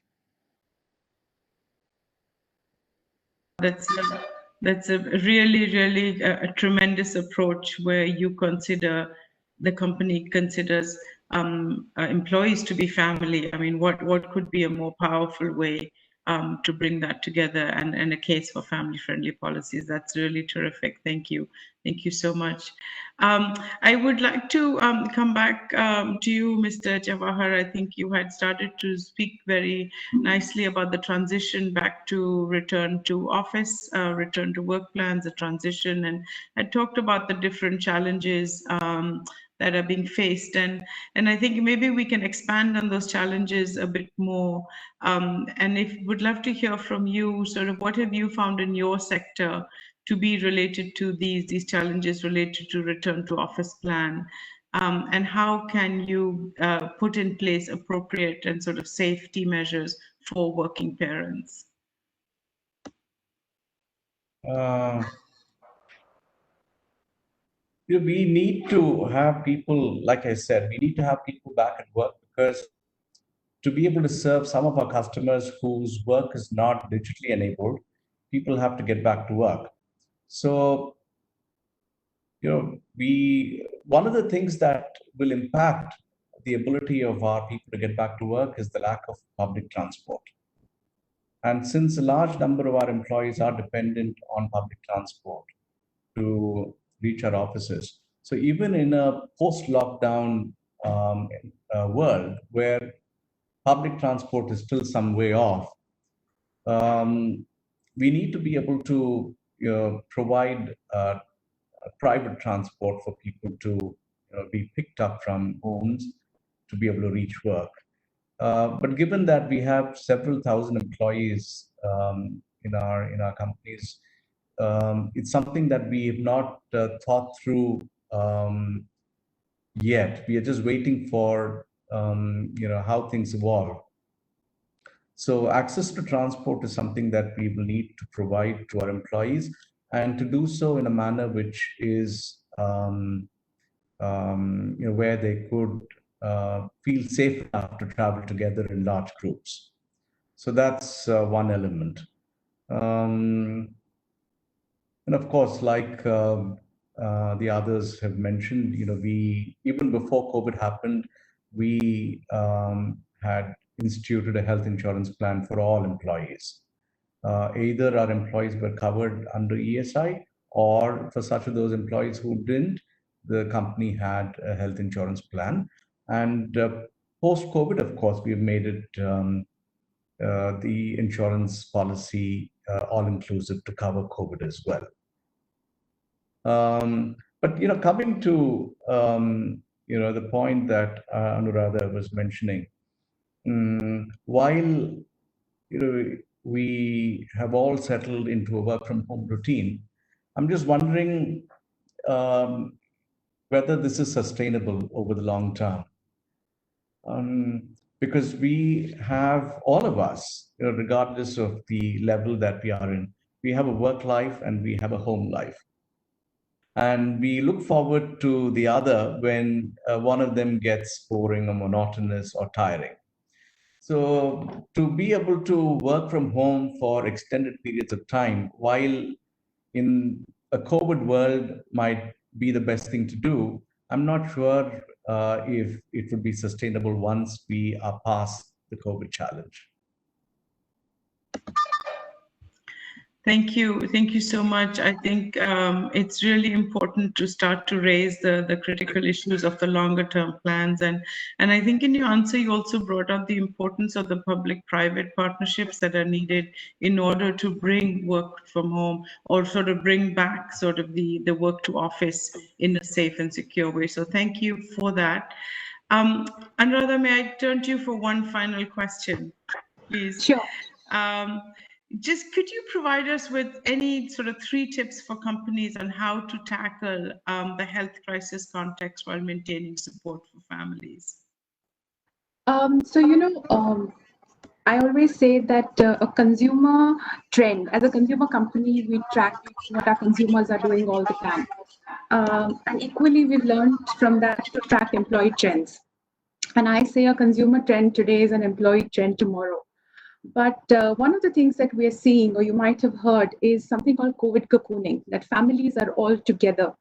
That's a really, really a tremendous approach where you consider, the company considers employees to be family. I mean, what could be a more powerful way to bring that together, and a case for family-friendly policies? That's really terrific. Thank you. Thank you so much. I would like to come back to you, Mr. Jawahar. I think you had started to speak very nicely about the transition back to return to office, return to work plans, the transition, and had talked about the different challenges that are being faced. And I think maybe we can expand on those challenges a bit more. And if would love to hear from you, sort of what have you found in your sector to be related to these challenges related to return to office plan, and how can you put in place appropriate and sort of safety measures for working parents? We need to have people, like I said, we need to have people back at work, because to be able to serve some of our customers whose work is not digitally enabled, people have to get back to work. So, one of the things that will impact the ability of our people to get back to work is the lack of public transport. And since a large number of our employees are dependent on public transport to reach our offices, So even in a post-lockdown world where public transport is still some way off, we need to be able to provide private transport for people to be picked up from homes to be able to reach work. But given that we have several thousand employees in our companies, it's something that we have not thought through yet. We are just waiting for how things evolve. So access to transport is something that we will need to provide to our employees, and to do so in a manner which is where they could feel safe enough to travel together in large groups. So that's one element. And of course, like the others have mentioned, we, even before COVID happened, we had instituted a health insurance plan for all employees. Either our employees were covered under ESI, or for such of those employees who didn't, the company had a health insurance plan. And post-COVID, of course, we've made it the insurance policy all-inclusive to cover COVID as well. But coming to the point that Anuradha was mentioning, while we have all settled into a work from home routine, I'm just wondering whether this is sustainable over the long term. Because we have, all of us, regardless of the level that we are in, we have a work life and we have a home life. And we look forward to the other when one of them gets boring or monotonous or tiring. So to be able to work from home for extended periods of time, while in a COVID world might be the best thing to do, I'm not sure if it would be sustainable once we are past the COVID challenge. Thank you. Thank you so much. I think it's really important to start to raise the critical issues of the longer term plans. And I think in your answer, you also brought up the importance of the public-private partnerships that are needed in order to bring work from home, or sort of bring back sort of the work to office in a safe and secure way. So thank you for that. Anuradha, may I turn to you for one final question, please? Sure. Just could you provide us with any sort of 3 tips for companies on how to tackle the health crisis context while maintaining support for families? I always say that a consumer trend, as a consumer company, we track what our consumers are doing all the time. And equally, we've learned from that to track employee trends. And I say a consumer trend today is an employee trend tomorrow. But one of the things that we're seeing, or you might have heard, is something called COVID cocooning, that families are all together.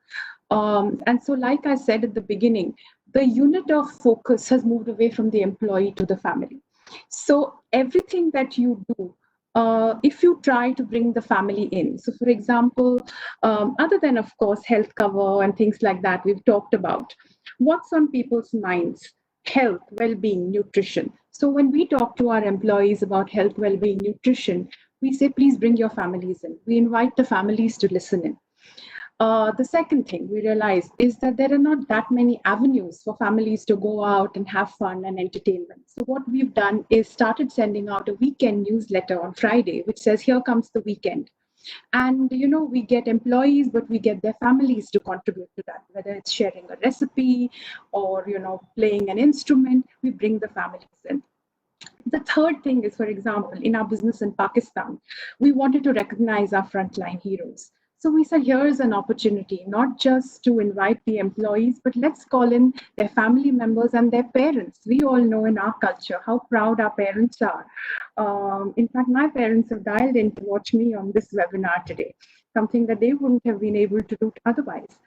And so, like I said at the beginning, the unit of focus has moved away from the employee to the family. So everything that you do, if you try to bring the family in, so for example, other than, of course, health cover and things like that we've talked about, what's on people's minds? Health, well-being, nutrition. So when we talk to our employees about health, well-being, nutrition, we say, please bring your families in. We invite the families to listen in. The second thing we realize is that there are not that many avenues for families to go out and have fun and entertainment. So what we've done is started sending out a weekend newsletter on Friday, which says, here comes the weekend. And, we get employees, but we get their families to contribute to that, whether it's sharing a recipe or, playing an instrument, we bring the families in. The third thing is, for example, in our business in Pakistan, we wanted to recognize our frontline heroes. So we said, here's an opportunity, not just to invite the employees, but let's call in their family members and their parents. We all know in our culture how proud our parents are. In fact, my parents have dialed in to watch me on this webinar today, something that they wouldn't have been able to do otherwise.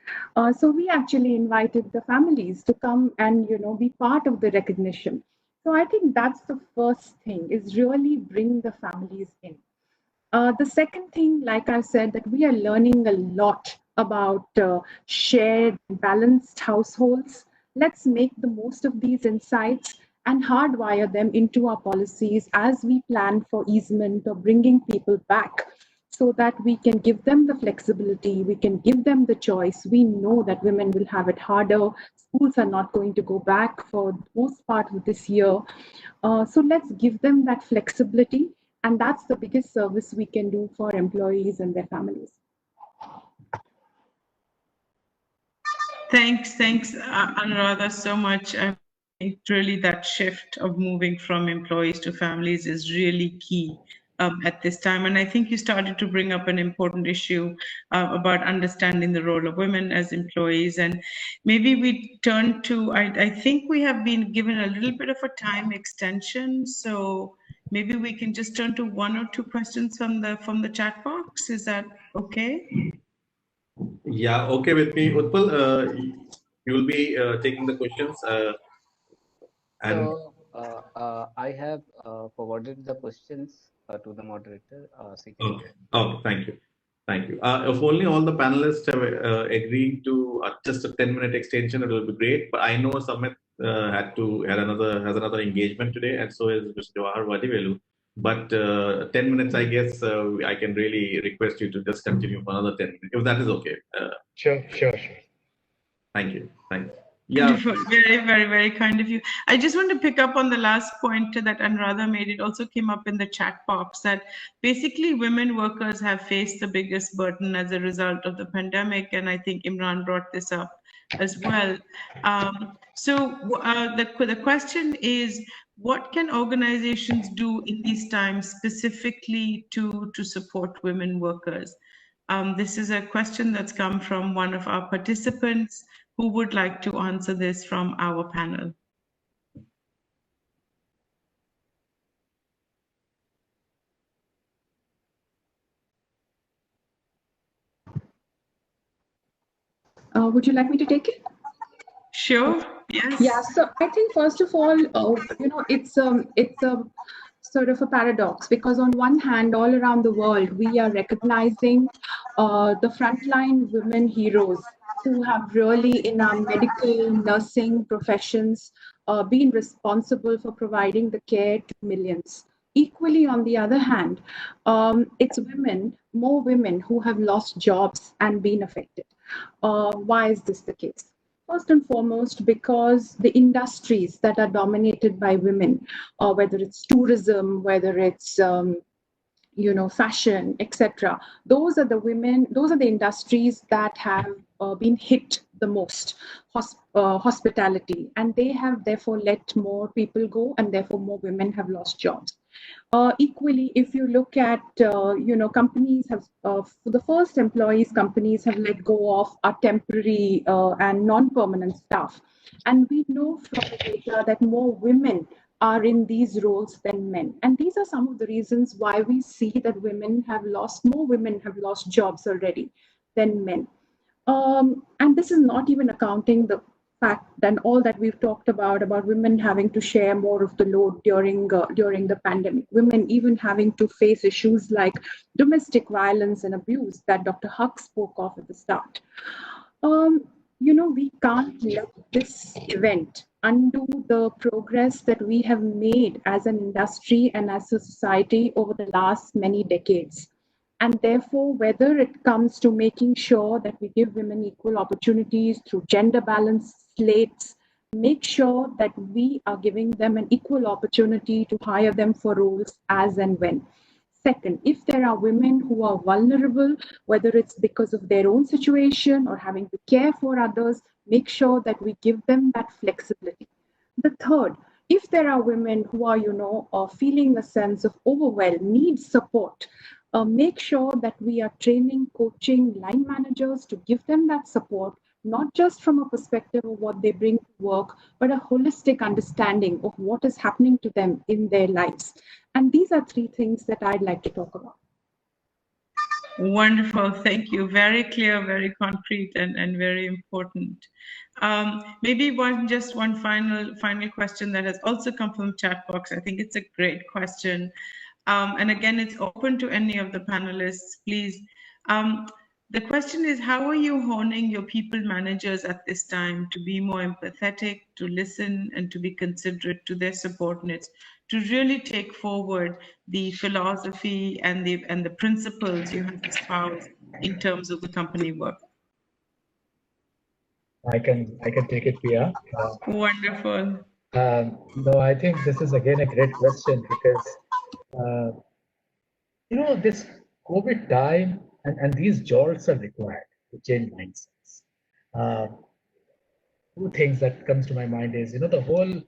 So we actually invited the families to come and, be part of the recognition. So I think that's the first thing, is really bring the families in. The second thing, like I said, that we are learning a lot about shared, balanced households. Let's make the most of these insights and hardwire them into our policies as we plan for easement or bringing people back, so that we can give them the flexibility, we can give them the choice. We know that women will have it harder. Schools are not going to go back for the most part of this year. So let's give them that flexibility, and that's the biggest service we can do for employees and their families. Thanks, Anuradha, so much. I think really that shift of moving from employees to families is really key at this time. And I think you started to bring up an important issue about understanding the role of women as employees. And maybe we turn to, I think we have been given a little bit of a time extension. So maybe we can just turn to one or two questions from the chat box. Is that okay? Yeah, okay with me. Utpal, you will be taking the questions. And So I have forwarded the questions to the moderator. okay, oh, thank you. Thank you. If only all the panelists have agreed to just a 10-minute extension, it will be great. But I know Samit has another engagement today, and so is Mr. Jawahar Vadivelu. But 10 minutes, I guess, I can really request you to just continue for another 10 minutes, if that is okay. Sure. Thank you. Thanks. Yeah. Wonderful. Very, very, very kind of you. I just want to pick up on the last point that Anuradha made. It also came up in the chat box that basically women workers have faced the biggest burden as a result of the pandemic. And I think Imran brought this up as well. The question is, what can organizations do in these times specifically to support women workers? This is a question that's come from one of our participants. Who would like to answer this from our panel? Would you like me to take it? Sure. Yes. Yeah. So I think first of all, it's a sort of a paradox, because on one hand, all around the world, we are recognizing the frontline women heroes who have really, in our medical, nursing professions, been responsible for providing the care to millions. Equally, on the other hand, it's more women who have lost jobs and been affected. Why is this the case? First and foremost, because the industries that are dominated by women, whether it's tourism, whether it's fashion, etc., those are the industries that have been hit the most. Hospitality, and they have therefore let more people go, and therefore more women have lost jobs. Equally, if you look at, companies have, for the first employees, companies have let go of our temporary and non-permanent staff. And we know from the data that more women are in these roles than men. And these are some of the reasons why we see that more women have lost jobs already than men. And this is not even accounting the fact and all that we've talked about women having to share more of the load during the pandemic, women even having to face issues like domestic violence and abuse that Dr. Huck spoke of at the start. We can't let this event undo the progress that we have made as an industry and as a society over the last many decades. And therefore, whether it comes to making sure that we give women equal opportunities through gender balanced slates, make sure that we are giving them an equal opportunity to hire them for roles as and when. Second, if there are women who are vulnerable, whether it's because of their own situation or having to care for others, make sure that we give them that flexibility. The third, if there are women who are, feeling a sense of overwhelm, need support, make sure that we are training, coaching line managers to give them that support, not just from a perspective of what they bring to work, but a holistic understanding of what is happening to them in their lives. And these are three things that I'd like to talk about. Wonderful. Thank you. Very clear, very concrete, and very important. Maybe one final question that has also come from chat box. I think it's a great question. And again, it's open to any of the panelists, please. The question is, how are you honing your people managers at this time to be more empathetic, to listen, and to be considerate to their subordinates, to really take forward the philosophy and the principles you have espoused in terms of the company work? I can take it, Pia. Wonderful. No, I think this is again a great question because uh, this COVID time and these jolts are required to change mindsets. Uh, Two things that comes to my mind is the whole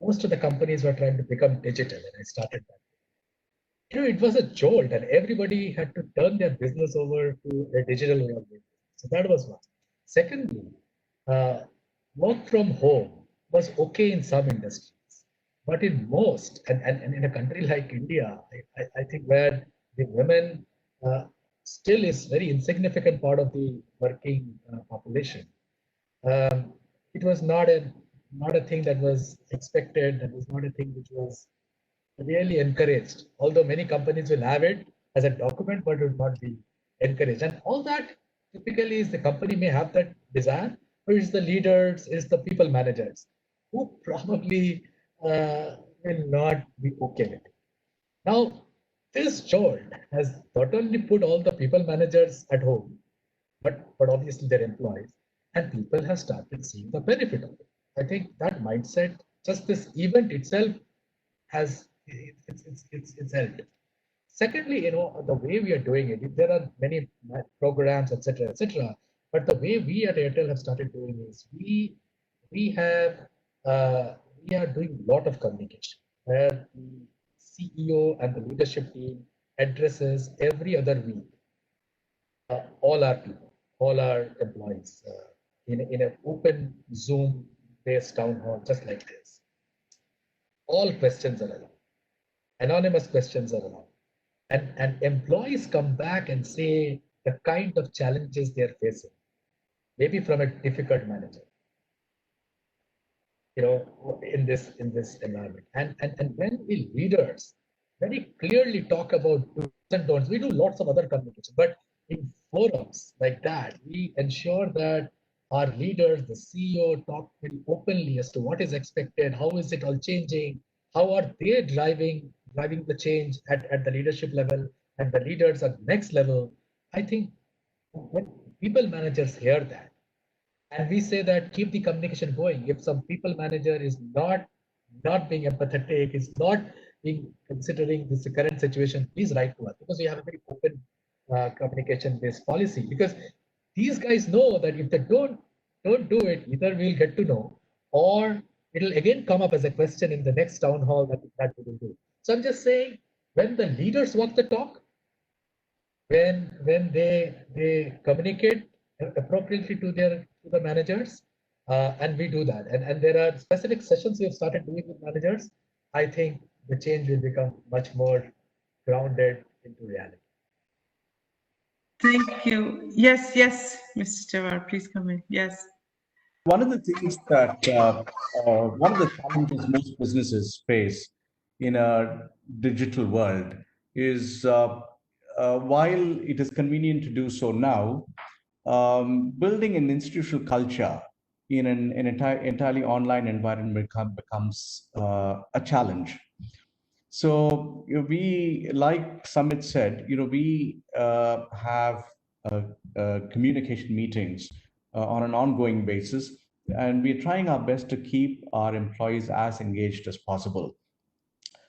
most of the companies were trying to become digital, and I started that. It was a jolt, and everybody had to turn their business over to a digital way of doing business. So that was one. Secondly, uh, work from home was okay in some industries, but in most, and in a country like India, I think where the women still is very insignificant part of the working population. It was not a thing that was expected. That was not a thing which was really encouraged. Although many companies will have it as a document, but it will not be encouraged. And all that typically is the company may have that desire, but it's the leaders, it's the people managers who probably will not be okay with it. Now, this jolt has not only put all the people managers at home, but obviously their employees, and people have started seeing the benefit of it. I think that mindset, just this event itself, has it's helped. Secondly, the way we are doing it, there are many programs, etc., etc. But the way we at Airtel have started doing is we have we are doing a lot of communication where the CEO and the leadership team addresses every other week all our people, all our employees in an open Zoom based town hall, just like this. All questions are allowed. Anonymous questions are allowed. And employees come back and say the kind of challenges they're facing, maybe from a difficult manager, in this environment. And when we leaders very clearly talk about do's and don'ts, we do lots of other communication, but in forums like that, we ensure that our leaders, the CEO, talk very openly as to what is expected, how is it all changing, how are they driving the change at the leadership level, and the leaders at next level. I think when people managers hear that, and we say that keep the communication going. If some people manager is not being empathetic, is not being considering this current situation, please write to us, because we have a very open communication based policy. Because these guys know that if they don't do it, either we'll get to know, or it'll again come up as a question in the next town hall that we will do. So I'm just saying, when the leaders walk the talk, when they communicate appropriately to the managers, and we do that, and there are specific sessions we have started doing with managers, I think the change will become much more grounded into reality. Thank you. Yes, Mr. Jawar, please come in. Yes. One of the things that, one of the challenges most businesses face in a digital world is, while it is convenient to do so now, building an institutional culture in an entirely online environment becomes a challenge. So we, like Samit said, we have communication meetings on an ongoing basis, and we're trying our best to keep our employees as engaged as possible,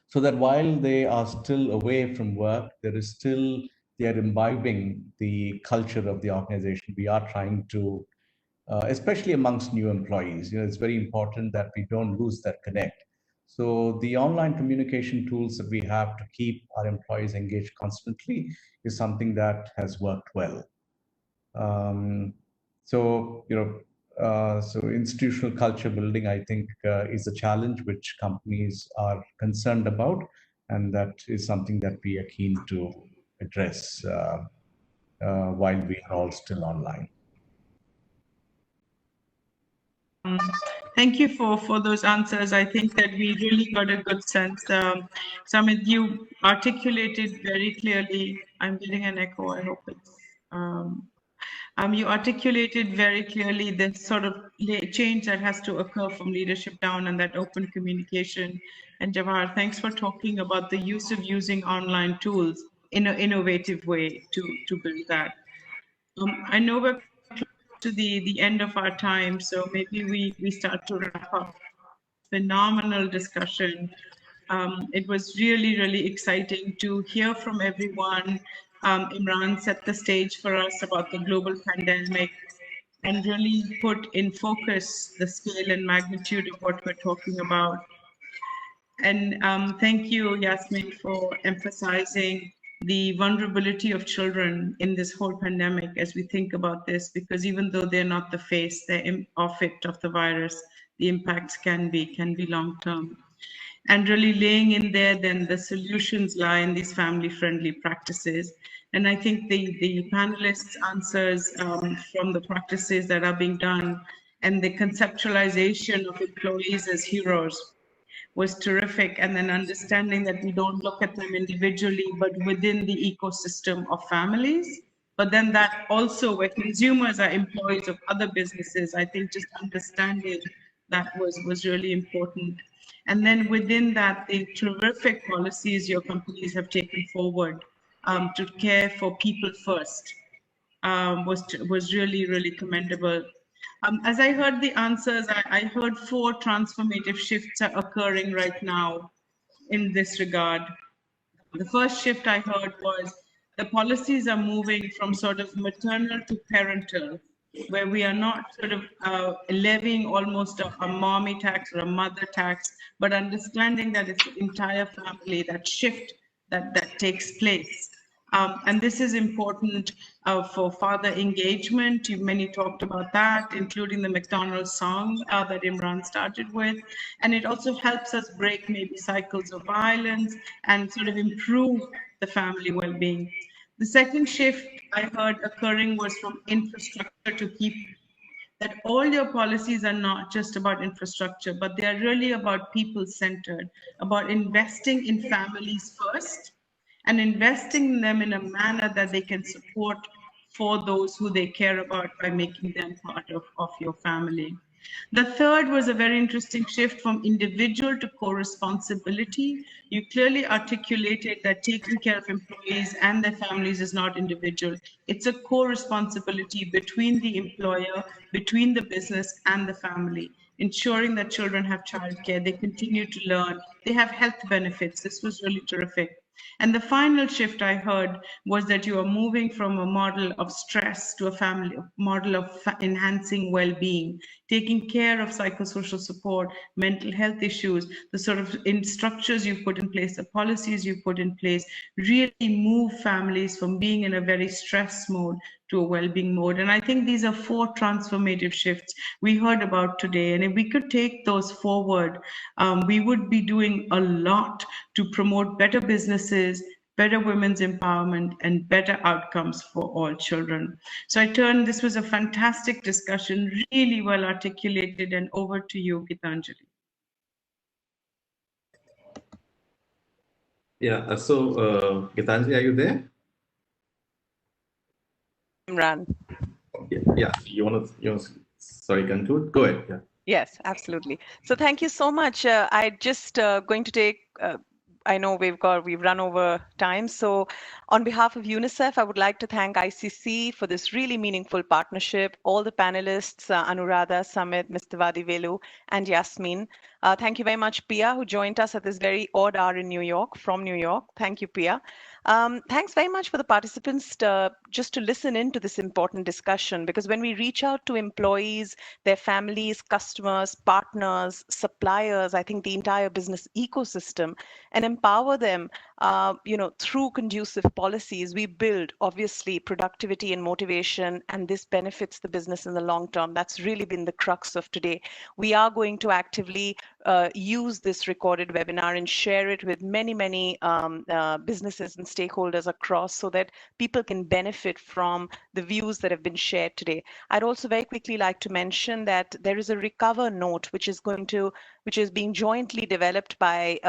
so that while they are still away from work, they are imbibing the culture of the organization. We are trying to, especially amongst new employees, it's very important that we don't lose that connect. So the online communication tools that we have to keep our employees engaged constantly is something that has worked well. So so institutional culture building, I think, is a challenge which companies are concerned about, and that is something that we are keen to address while we are all still online. Thank you for those answers. I think that we really got a good sense. Samit, you articulated very clearly. I'm getting an echo. I hope it's. You articulated very clearly the sort of change that has to occur from leadership down and that open communication. And Jawahar, thanks for talking about the use of using online tools in an innovative way to build that. I know we're close to the end of our time, so maybe we start to wrap up. Phenomenal discussion. It was really, really exciting to hear from everyone. Imran set the stage for us about the global pandemic and really put in focus the scale and magnitude of what we're talking about. And thank you, Yasmin, for emphasizing the vulnerability of children in this whole pandemic as we think about this, because even though they're not the face of the virus, the impacts can be long-term. And really laying in there, then the solutions lie in these family-friendly practices. And I think the panelists' answers from the practices that are being done and the conceptualization of employees as heroes was terrific. And then understanding that we don't look at them individually, but within the ecosystem of families. But then that also where consumers are employees of other businesses, I think just understanding that was really important. And then within that, the terrific policies your companies have taken forward to care for people first was really, really commendable. As I heard the answers, I heard 4 transformative shifts are occurring right now in this regard. The first shift I heard was the policies are moving from sort of maternal to parental, where we are not sort of levying almost a mommy tax or a mother tax, but understanding that it's the entire family, that shift that takes place. And this is important for father engagement. Many talked about that, including the McDonald's song that Imran started with. And it also helps us break maybe cycles of violence and sort of improve the family well-being. The second shift I heard occurring was from infrastructure to people. That all your policies are not just about infrastructure, but they are really about people-centered, about investing in families first, and investing in them in a manner that they can support for those who they care about by making them part of your family. The third was a very interesting shift from individual to co-responsibility. You clearly articulated that taking care of employees and their families is not individual. It's a co-responsibility between the employer, between the business and the family, ensuring that children have childcare, they continue to learn, they have health benefits. This was really terrific. And the final shift I heard was that you are moving from a model of stress to a model of enhancing well-being, taking care of psychosocial support, mental health issues, the sort of structures you've put in place, the policies you've put in place, really move families from being in a very stress mode to a well-being mode. And I think these are 4 transformative shifts we heard about today. And if we could take those forward, we would be doing a lot to promote better businesses, better women's empowerment, and better outcomes for all children. So this was a fantastic discussion, really well articulated, and over to you, Gitanjali. Yeah, so Gitanjali, are you there? Imran. Yeah, you want to, sorry, conclude? Go ahead. Yeah. Yes, absolutely. So thank you so much. I just going to take, I know we've run over time. So on behalf of UNICEF, I would like to thank ICC for this really meaningful partnership, all the panelists, Anuradha, Samit, Mr. Vadivelu, and Yasmin. Thank you very much, Pia, who joined us at this very odd hour in New York, from New York. Thank you, Pia. Thanks very much for the participants just to listen into this important discussion, because when we reach out to employees, their families, customers, partners, suppliers, I think the entire business ecosystem, an empower them, through conducive policies, we build obviously productivity and motivation, and this benefits the business in the long term. That's really been the crux of today. We are going to actively use this recorded webinar and share it with many businesses and stakeholders across, so that people can benefit from the views that have been shared today. I'd also very quickly like to mention that there is a recover note which is being jointly developed by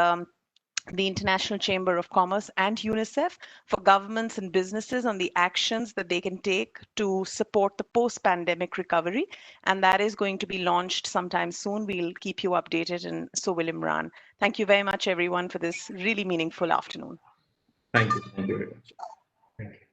the International Chamber of Commerce and UNICEF for governments and businesses on the actions that they can take to support the post-pandemic recovery. And that is going to be launched sometime soon. We'll keep you updated, and so will Imran. Thank you very much, everyone, for this really meaningful afternoon. Thank you. Thank you very much. Thank you.